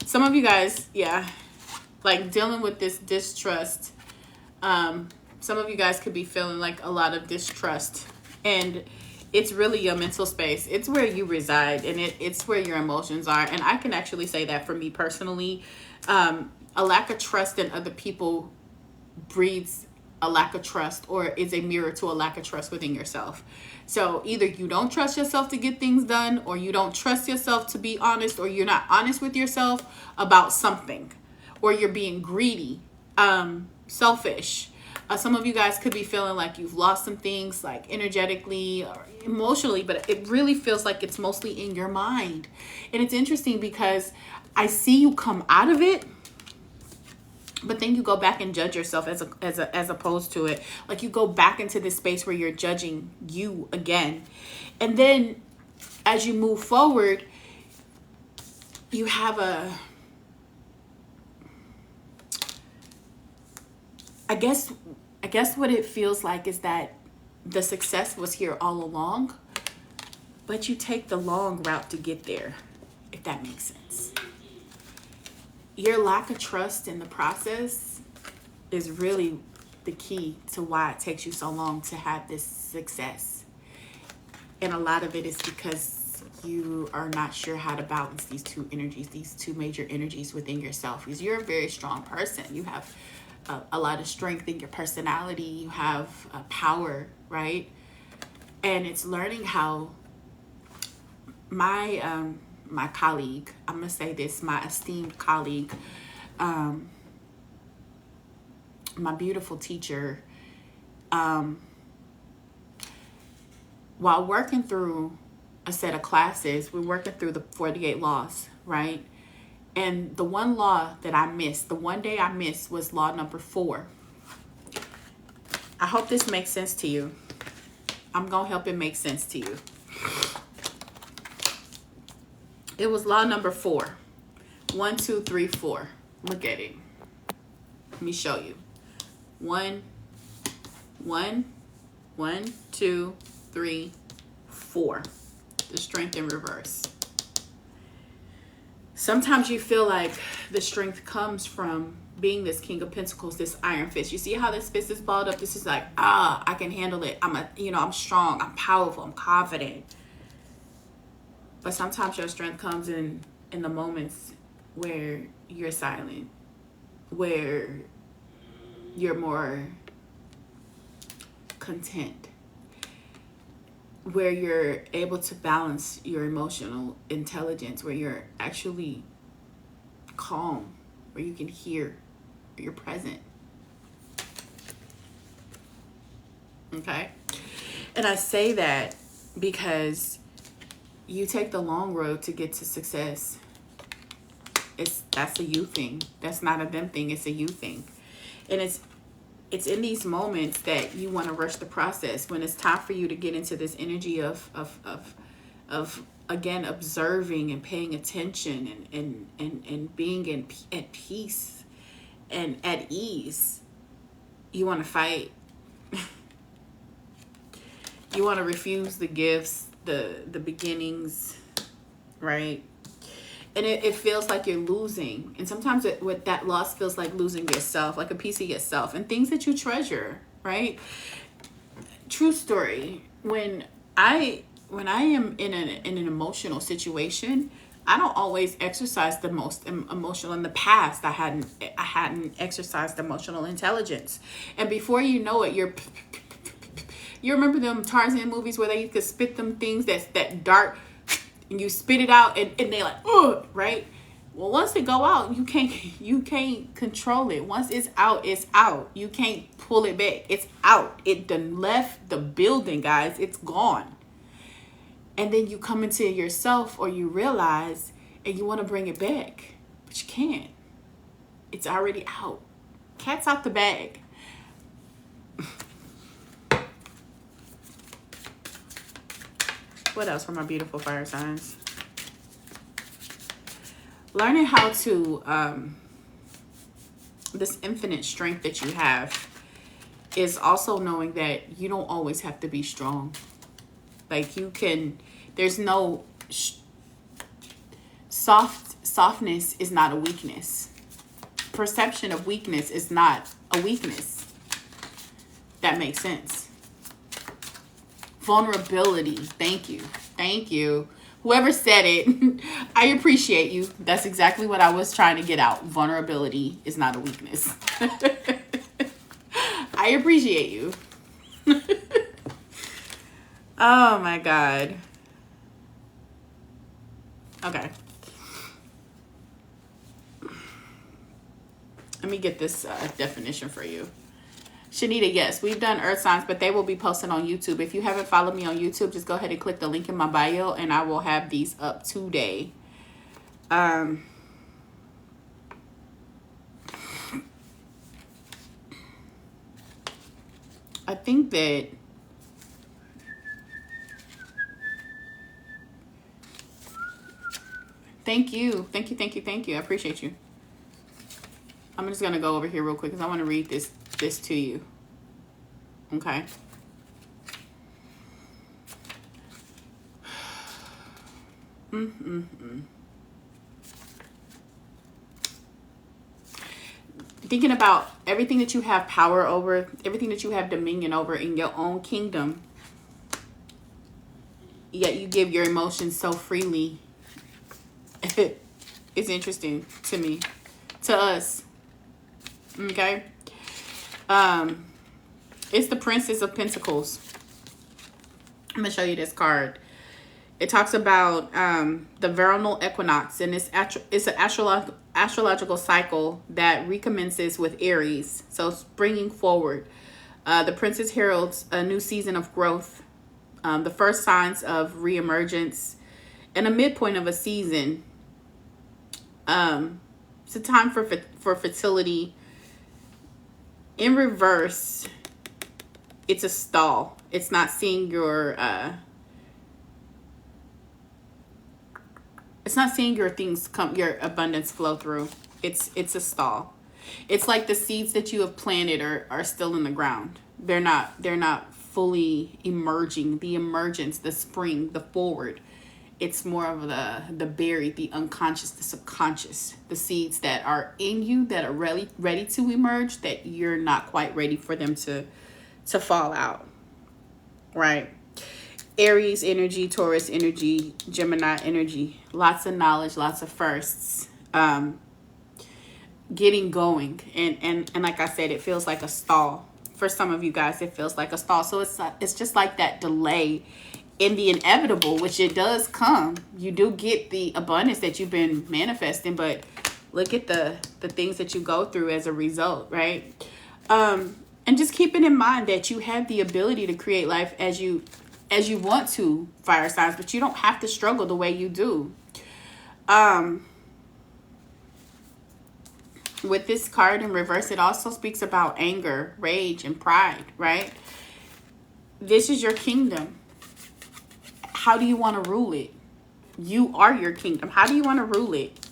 Some of you guys, yeah, like dealing with this distrust. Some of you guys could be feeling like a lot of distrust, and it's really your mental space. It's where you reside, and it's where your emotions are. And I can actually say that for me personally, a lack of trust in other people breeds a lack of trust, or is a mirror to a lack of trust within yourself. So either you don't trust yourself to get things done, or you don't trust yourself to be honest, or you're not honest with yourself about something, or you're being greedy, selfish. Some of you guys could be feeling like you've lost some things, like energetically or emotionally, but it really feels like it's mostly in your mind. And it's interesting because I see you come out of it, but then you go back and judge yourself as opposed to it. Like you go back into this space where you're judging you again. And then as you move forward, you have I guess what it feels like is that the success was here all along, but you take the long route to get there, if that makes sense. Your lack of trust in the process is really the key to why it takes you so long to have this success. And a lot of it is because you are not sure how to balance these two energies, these two major energies within yourself. Because you're a very strong person. You have a lot of strength in your personality. You have power, right? And it's learning how my colleague, I'm going to say this, my esteemed colleague, my beautiful teacher, while working through a set of classes, we're working through the 48 laws, right? And the one law that I missed, the one day I missed, was law number 4. I hope this makes sense to you. I'm going to help it make sense to you. It was law number 4. 1, 2, 3, 4. Look at it. Let me show you. 1, 2, 3, 4. The strength in reverse. Sometimes you feel like the strength comes from being this King of Pentacles, this iron fist. You see how this fist is balled up? This is like, I can handle it. I'm strong. I'm powerful. I'm confident. But sometimes your strength comes in the moments where you're silent, where you're more content, where you're able to balance your emotional intelligence, where you're actually calm, where you can hear, where you're present. Okay? And I say that because you take the long road to get to success. That's a you thing. That's not a them thing. It's a you thing. And it's in these moments that you want to rush the process, when it's time for you to get into this energy of again, observing and paying attention and being at peace and at ease. You want to fight. You want to refuse the gifts, the beginnings, right? And it feels like you're losing. And sometimes with that loss feels like losing yourself, like a piece of yourself and things that you treasure, right? True story. When I am in an emotional situation, I don't always exercise the most emotional. In the past, I hadn't exercised emotional intelligence, and before you know it, you remember them Tarzan movies where they could spit them things that dark, and you spit it out, and they like, ugh, right? Well, once it go out, you can't control it. Once it's out, it's out. You can't pull it back. It's out. It done left the building, guys. It's gone. And then you come into yourself, or you realize, and you want to bring it back, but you can't. It's already out. Cat's out the bag. What else from my beautiful fire signs? Learning how to, this infinite strength that you have is also knowing that you don't always have to be strong. Like you can, there's no, softness is not a weakness. Perception of weakness is not a weakness. That makes sense. Vulnerability. Thank you. Thank you. Whoever said it, I appreciate you. That's exactly what I was trying to get out. Vulnerability is not a weakness. I appreciate you. Oh my God. Okay. Let me get this definition for you. Shanita, yes, we've done earth signs, but they will be posted on YouTube. If you haven't followed me on YouTube, just go ahead and click the link in my bio, and I will have these up today. I think that thank you. I appreciate you. I'm just gonna go over here real quick because I want to read this to you. Okay. Thinking about everything that you have power over, everything that you have dominion over in your own kingdom, yet you give your emotions so freely. It's interesting to me, to us. Okay. It's the Princess of Pentacles. I'm gonna show you this card. It talks about the vernal equinox, and it's an astrological cycle that recommences with Aries. So springing forward, the Princess heralds a new season of growth, the first signs of reemergence, and a midpoint of a season. It's a time for fertility. In reverse, it's a stall. It's not seeing your it's not seeing your things come, your abundance flow through. It's a stall. It's like the seeds that you have planted are still in the ground. They're not fully emerging. The emergence, the spring, the forward. It's more of the buried, the unconscious, the subconscious, the seeds that are in you that are ready to emerge, that you're not quite ready for them to fall out. Right? Aries energy, Taurus energy, Gemini energy, lots of knowledge, lots of firsts, getting going. And like I said, it feels like a stall. For some of you guys, it feels like a stall. So it's just like that delay in the inevitable, which it does come. You do get the abundance that you've been manifesting, but look at the things that you go through as a result, right? And just keeping in mind that you have the ability to create life as you want to, fire signs, but you don't have to struggle the way you do. With this card in reverse, it also speaks about anger, rage, and pride, right? This is your kingdom. How do you want to rule it? You are your kingdom. How do you want to rule it?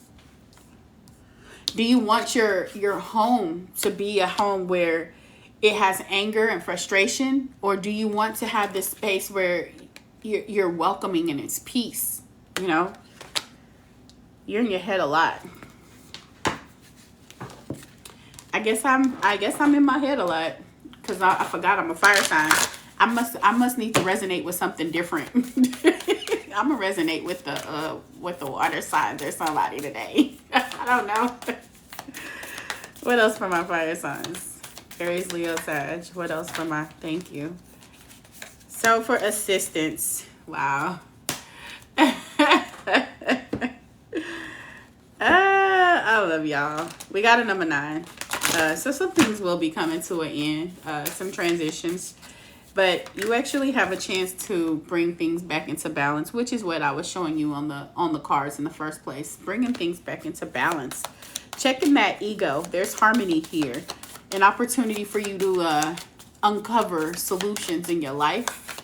Do you want your home to be a home where it has anger and frustration? Or do you want to have this space where you're welcoming and it's peace? You know, you're in your head a lot. I guess I'm in my head a lot because I forgot I'm a fire sign. I must need to resonate with something different. I'm gonna resonate with the water signs or somebody today. I don't know. What else for my fire signs? Aries, Leo, Sag. What else for my thank you? So for assistance, wow. I love y'all. We got a number 9. So some things will be coming to an end. Some transitions. But you actually have a chance to bring things back into balance, which is what I was showing you on the cards in the first place. Bringing things back into balance. Checking that ego. There's harmony here. An opportunity for you to uncover solutions in your life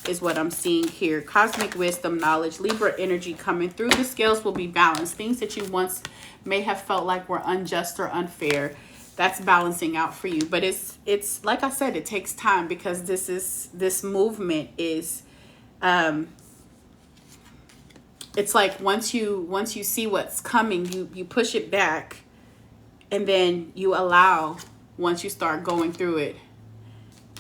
is what I'm seeing here. Cosmic wisdom, knowledge, Libra energy coming through. The scales will be balanced. Things that you once may have felt like were unjust or unfair, that's balancing out for you. But it's like I said, it takes time because this movement is it's like once you see what's coming, you push it back, and then you allow. Once you start going through it,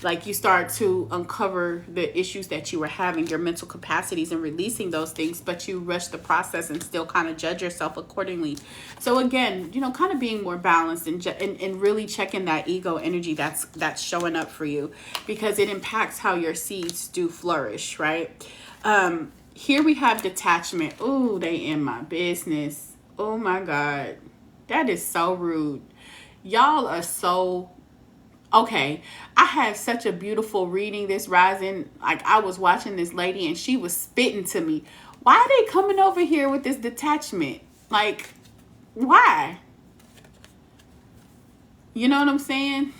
like you start to uncover the issues that you were having, your mental capacities, and releasing those things, but you rush the process and still kind of judge yourself accordingly. So again, you know, kind of being more balanced and really checking that ego energy that's showing up for you, because it impacts how your seeds do flourish, right? Here we have detachment. Oh, they in my business. Oh my God. That is so rude. Y'all are so okay. I had such a beautiful reading this rising. Like I was watching this lady and she was spitting to me. Why are they coming over here with this detachment? Like, why? You know what I'm saying?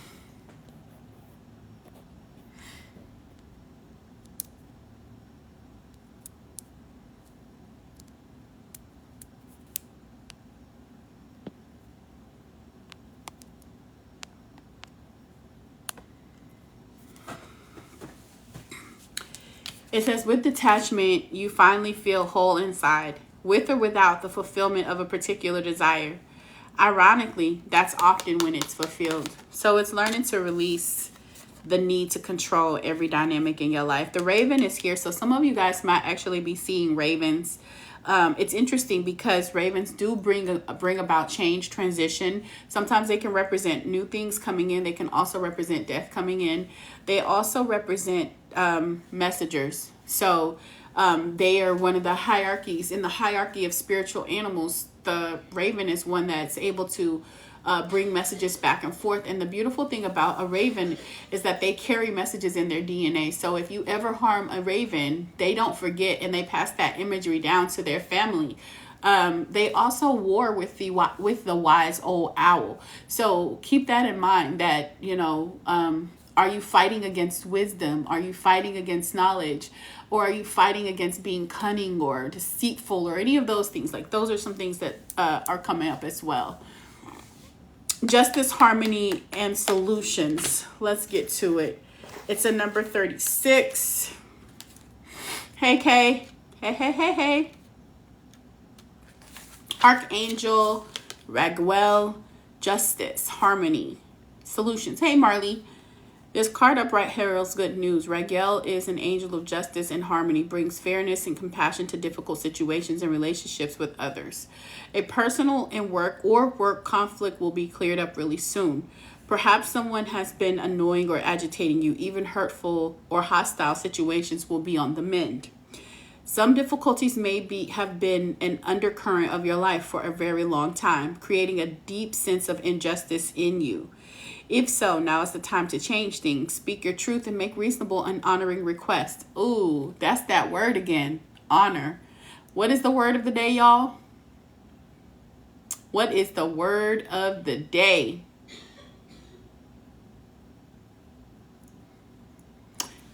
It says, with detachment, you finally feel whole inside, with or without the fulfillment of a particular desire. Ironically, that's often when it's fulfilled. So it's learning to release the need to control every dynamic in your life. The raven is here. So some of you guys might actually be seeing ravens. It's interesting because ravens do bring about change, transition. Sometimes they can represent new things coming in. They can also represent death coming in. They also represent messengers. So they are one of the hierarchies. In the hierarchy of spiritual animals, the raven is one that's able to bring messages back and forth. And the beautiful thing about a raven is that they carry messages in their DNA. So if you ever harm a raven, they don't forget, and they pass that imagery down to their family. They also war with the wise old owl. So keep that in mind, that, you know, are you fighting against wisdom? Are you fighting against knowledge? Or are you fighting against being cunning or deceitful or any of those things? Like, those are some things that are coming up as well. Justice, harmony, and solutions. Let's get to it. It's a number 36. Hey, Kay. Hey. Archangel Raguel, justice, harmony, solutions. Hey, Marley. This card upright heralds good news. Raguel is an angel of justice and harmony, brings fairness and compassion to difficult situations and relationships with others. A personal and work conflict will be cleared up really soon. Perhaps someone has been annoying or agitating you. Even hurtful or hostile situations will be on the mend. Some difficulties have been an undercurrent of your life for a very long time, creating a deep sense of injustice in you. If so, now is the time to change things. Speak your truth and make reasonable and honoring requests. Ooh, that's that word again. Honor. What is the word of the day, y'all? What is the word of the day?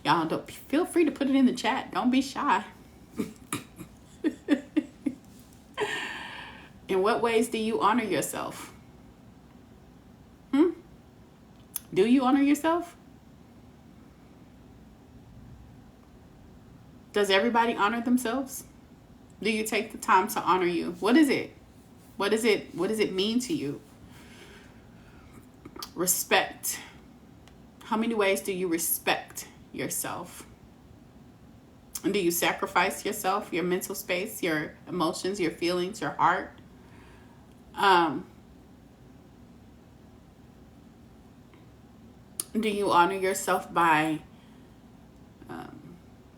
Y'all, don't feel free to put it in the chat. Don't be shy. In what ways do you honor yourself? Do you honor yourself? Does everybody honor themselves? Do you take the time to honor you? What is it? What does it mean to you? Respect. How many ways do you respect yourself? And do you sacrifice yourself, your mental space, your emotions, your feelings, your heart? Do you honor yourself by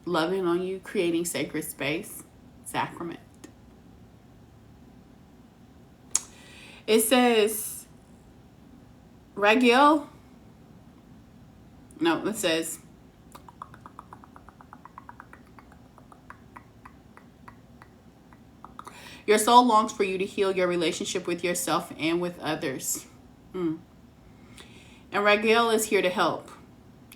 loving on you, creating sacred space, sacrament? It says, Raguel. No, it says, your soul longs for you to heal your relationship with yourself and with others. And Raguel is here to help.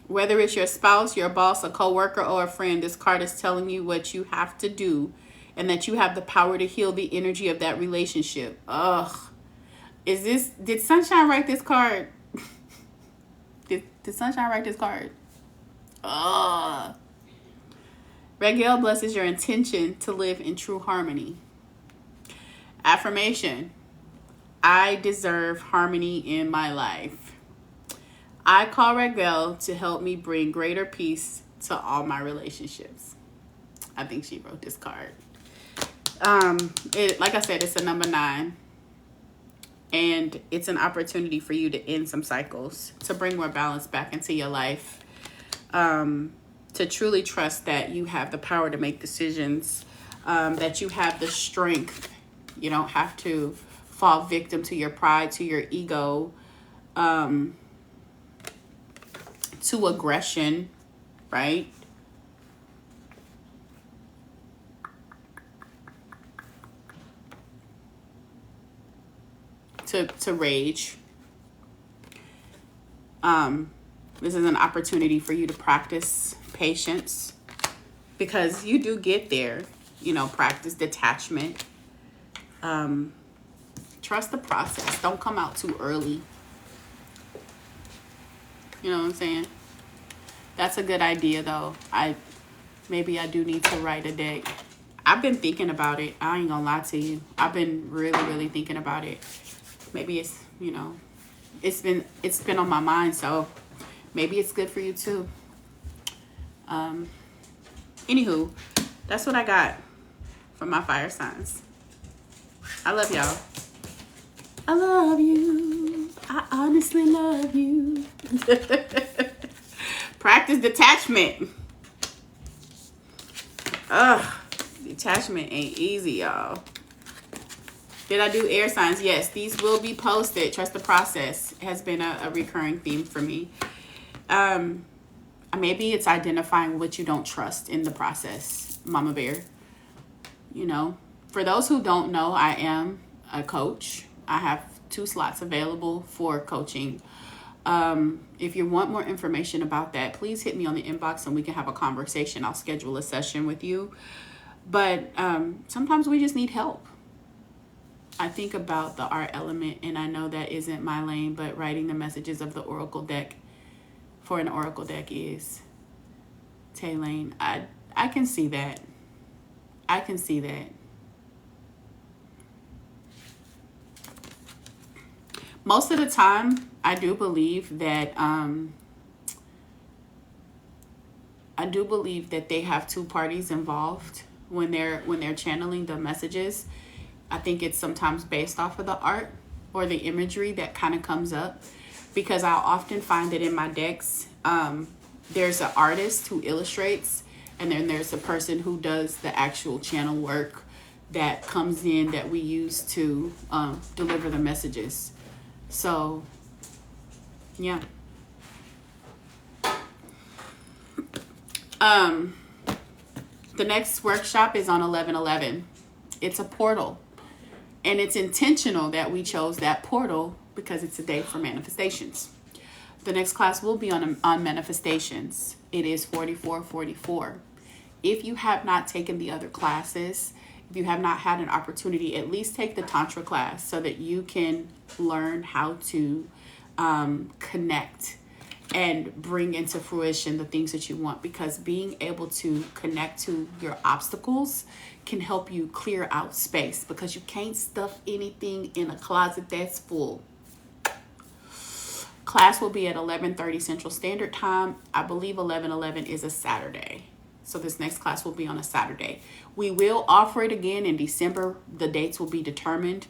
Whether it's your spouse, your boss, a coworker, or a friend, this card is telling you what you have to do and that you have the power to heal the energy of that relationship. Ugh. Did Sunshine write this card? Did Sunshine write this card? Ugh. Raguel blesses your intention to live in true harmony. Affirmation. I deserve harmony in my life. I call Raguel to help me bring greater peace to all my relationships. I think she wrote this card. Like I said, it's a number 9. And it's an opportunity for you to end some cycles, to bring more balance back into your life, to truly trust that you have the power to make decisions, that you have the strength. You don't have to fall victim to your pride, to your ego, to aggression, right? To rage. This is an opportunity for you to practice patience, because you do get there. Practice detachment. Trust the process. Don't come out too early. You know what I'm saying? That's a good idea, though. Maybe I do need to write a deck. I've been thinking about it. I ain't gonna lie to you. I've been really, really thinking about it. Maybe it's, it's been on my mind, so maybe it's good for you too. Anywho, that's what I got from my fire signs. I love y'all. I love you. I honestly love you. Practice detachment. Detachment ain't easy, y'all. Did I do air signs? Yes, these will be posted. Trust the process. It has been a recurring theme for me. Maybe it's identifying what you don't trust in the process, Mama Bear. For those who don't know, I am a coach. I have 2 slots available for coaching. If you want more information about that, please hit me on the inbox and we can have a conversation. I'll schedule a session with you. But sometimes we just need help. I think about the art element, and I know that isn't my lane, but writing the messages of the oracle deck for an oracle deck is. Taylane, I can see that. I can see that. Most of the time, I do believe that they have 2 parties involved when they're channeling the messages. I think it's sometimes based off of the art or the imagery that kind of comes up, because I'll often find that in my decks, there's an artist who illustrates, and then there's a person who does the actual channel work that comes in that we use to deliver the messages. So, yeah. The next workshop is on 11/11. It's a portal. And it's intentional that we chose that portal because it's a day for manifestations. The next class will be on manifestations. It is 4444. If you have not taken the other classes, if you have not had an opportunity, at least take the Tantra class so that you can learn how to connect and bring into fruition the things that you want, because being able to connect to your obstacles can help you clear out space, because you can't stuff anything in a closet that's full. Class will be at 11:30 Central Standard Time. I believe 11:11 is a Saturday. So this next class will be on a Saturday. We will offer it again in December. The dates will be determined.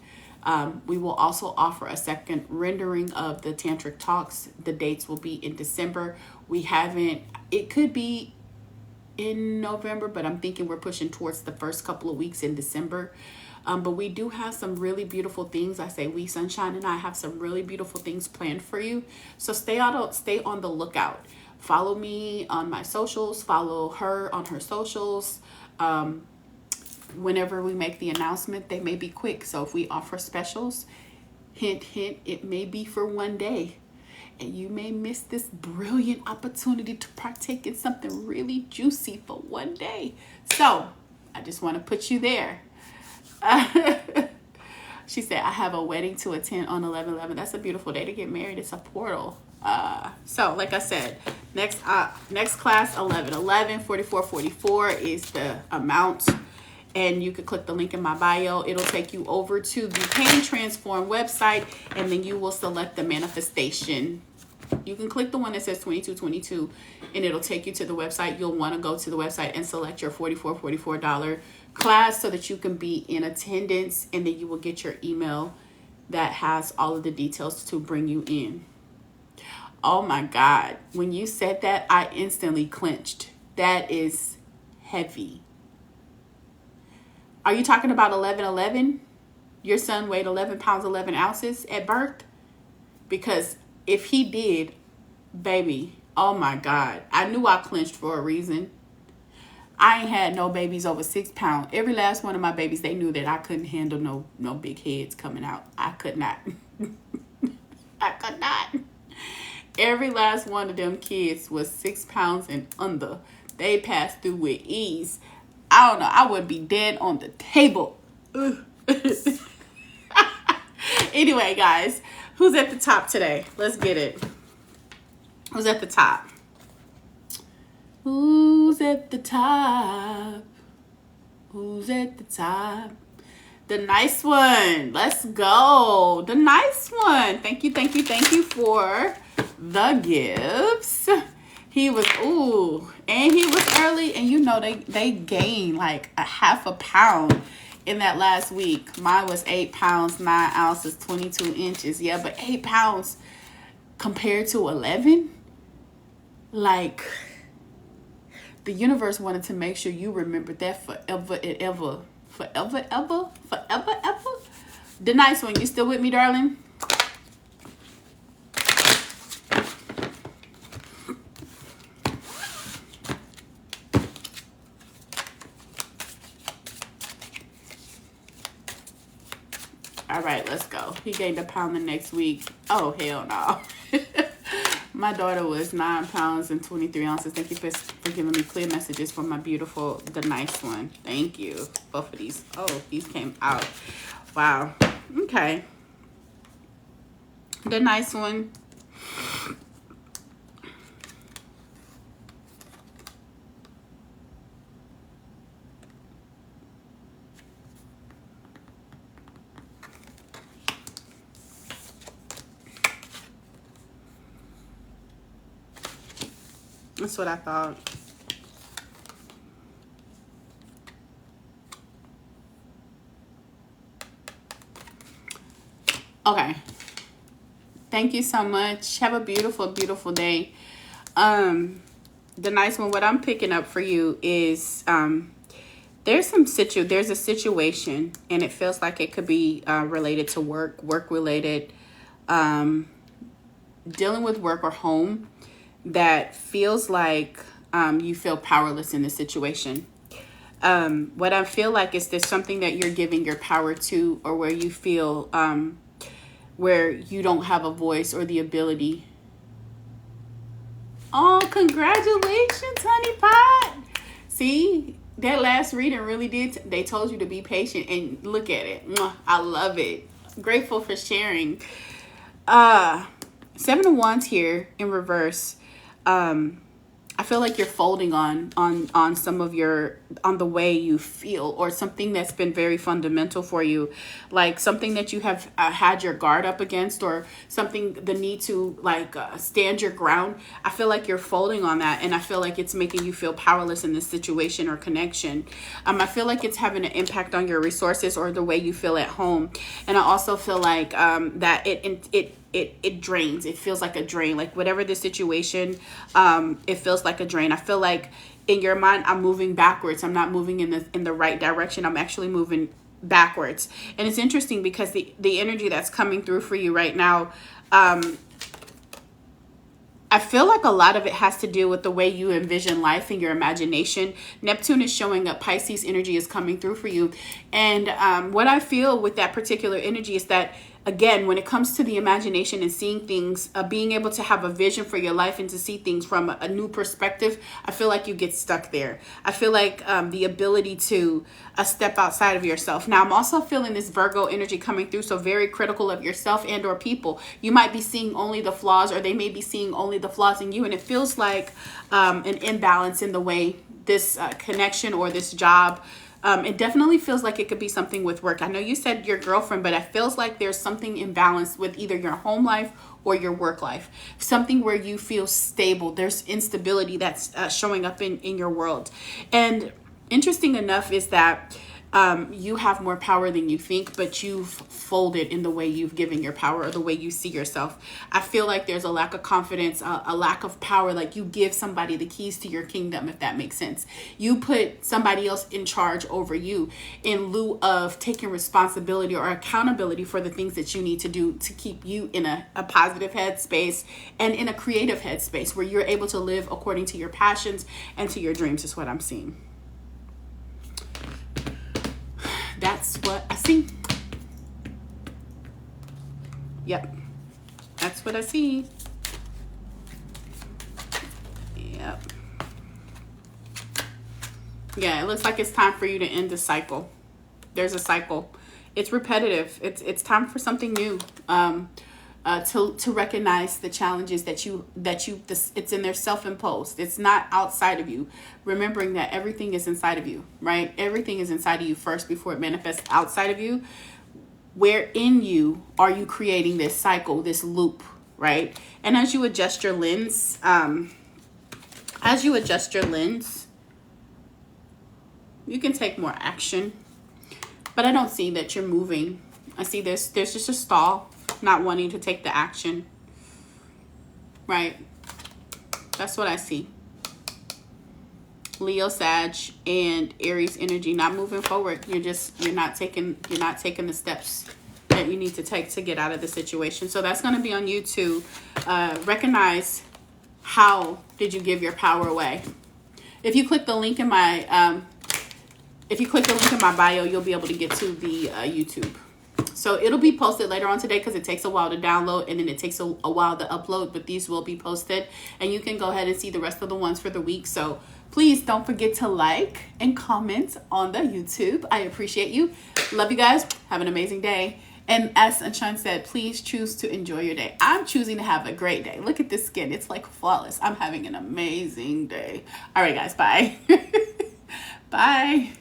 We will also offer a second rendering of the Tantric Talks. The dates will be in December. It could be in November, but I'm thinking we're pushing towards the first couple of weeks in December. But we do have some really beautiful things. I say we, Sunshine and I, have some really beautiful things planned for you. So stay on the lookout. Follow me on my socials. Follow her on her socials. Whenever we make the announcement, they may be quick. So if we offer specials, hint, hint, it may be for one day. And you may miss this brilliant opportunity to partake in something really juicy for one day. So I just want to put you there. She said, I have a wedding to attend on 11/11. That's a beautiful day to get married. It's a portal. So like I said, next class, 11/11, 4444 is the amount. And you could click the link in my bio. It'll take you over to the Pain Transform website, and then you will select the manifestation. You can click the one that says 2222, and it'll take you to the website. You'll want to go to the website and select your $44 class so that you can be in attendance, and then you will get your email that has all of the details to bring you in. Oh my God. When you said that, I instantly clenched. That is heavy. Are you talking about 11/11? Your son weighed 11 pounds, 11 ounces at birth? Because if he did, baby, oh my God. I knew I clenched for a reason. I ain't had no babies over 6 pounds. Every last one of my babies, they knew that I couldn't handle no big heads coming out. I could not. I could not. Every last one of them kids was 6 pounds and under. They passed through with ease. I don't know. I would be dead on the table. Anyway, guys, who's at the top today? Let's get it. Who's at the top? Who's at the top? Who's at the top? The nice one. Let's go. The nice one. Thank you for the gifts. He was, and he was early, and you know they gained like a half a pound in that last week. Mine was 8 pounds, 9 ounces, 22 inches. Yeah, but 8 pounds compared to 11, like the universe wanted to make sure you remembered that forever and ever. Forever, ever, forever, ever. The nice one. You still with me, darling? All right, let's go. He gained a pound the next week. Oh, hell no. My daughter was 9 pounds and 23 ounces. Thank you for giving me clear messages for my beautiful, the nice one. Thank you. Both of these. Oh, these came out. Wow. Okay. The nice one. That's what I thought. Okay. Thank you so much. Have a beautiful, beautiful day. The nice one, what I'm picking up for you is there's a situation, and it feels like it could be related to work related, dealing with work or home, that feels like you feel powerless in the situation. What I feel like is there's something that you're giving your power to, or where you feel where you don't have a voice or the ability. Oh, congratulations, honey pot. See, that last reading really did. They told you to be patient, and look at it. I love it. Grateful for sharing. Seven of Wands here in reverse. I feel like you're folding on some of your, on the way you feel, or something that's been very fundamental for you, like something that you have had your guard up against, or something, the need to like stand your ground. I feel like you're folding on that, and I feel like it's making you feel powerless in this situation or connection. I feel like it's having an impact on your resources or the way you feel at home. And I also feel like that it drains. It feels like a drain. Like whatever the situation, it feels like a drain. I feel like in your mind, I'm moving backwards. I'm not moving in the right direction. I'm actually moving backwards. And it's interesting because the energy that's coming through for you right now, I feel like a lot of it has to do with the way you envision life and your imagination. Neptune is showing up. Pisces energy is coming through for you. And what I feel with that particular energy is that, again, when it comes to the imagination and seeing things, being able to have a vision for your life and to see things from a new perspective, I feel like you get stuck there. I feel like the ability to step outside of yourself. Now, I'm also feeling this Virgo energy coming through, so very critical of yourself and or people. You might be seeing only the flaws, or they may be seeing only the flaws in you, and it feels like an imbalance in the way this connection or this job, it definitely feels like it could be something with work. I know you said your girlfriend, but it feels like there's something imbalanced with either your home life or your work life. Something where you feel stable. There's instability that's showing up in your world. And interesting enough is that you have more power than you think, but you've folded in the way you've given your power or the way you see yourself. I feel like there's a lack of confidence, a lack of power. Like you give somebody the keys to your kingdom, if that makes sense. You put somebody else in charge over you in lieu of taking responsibility or accountability for the things that you need to do to keep you in a positive headspace and in a creative headspace where you're able to live according to your passions and to your dreams, is what I'm seeing. That's what I see. Yep. That's what I see. Yep. Yeah, it looks like it's time for you to end the cycle. There's a cycle. It's repetitive. It's time for something new. To recognize the challenges it's in there, self-imposed. It's not outside of you. Remembering that everything is inside of you, right? Everything is inside of you first before it manifests outside of you. Where in you are you creating this cycle, this loop, right? And as you adjust your lens, you can take more action. But I don't see that you're moving. I see there's just a stall, not wanting to take the action, right? That's what I see. Leo, Sag, and Aries energy, not moving forward. You're not taking the steps that you need to take to get out of the situation. So that's going to be on you to recognize, how did you give your power away? If you click the link in my bio, you'll be able to get to the YouTube. So it'll be posted later on today because it takes a while to download and then it takes a while to upload, but these will be posted and you can go ahead and see the rest of the ones for the week. So please don't forget to like and comment on the YouTube. I appreciate you. Love you guys. Have an amazing day. And as Sunshine said, please choose to enjoy your day. I'm choosing to have a great day. Look at this skin. It's like flawless. I'm having an amazing day. All right, guys. Bye. Bye.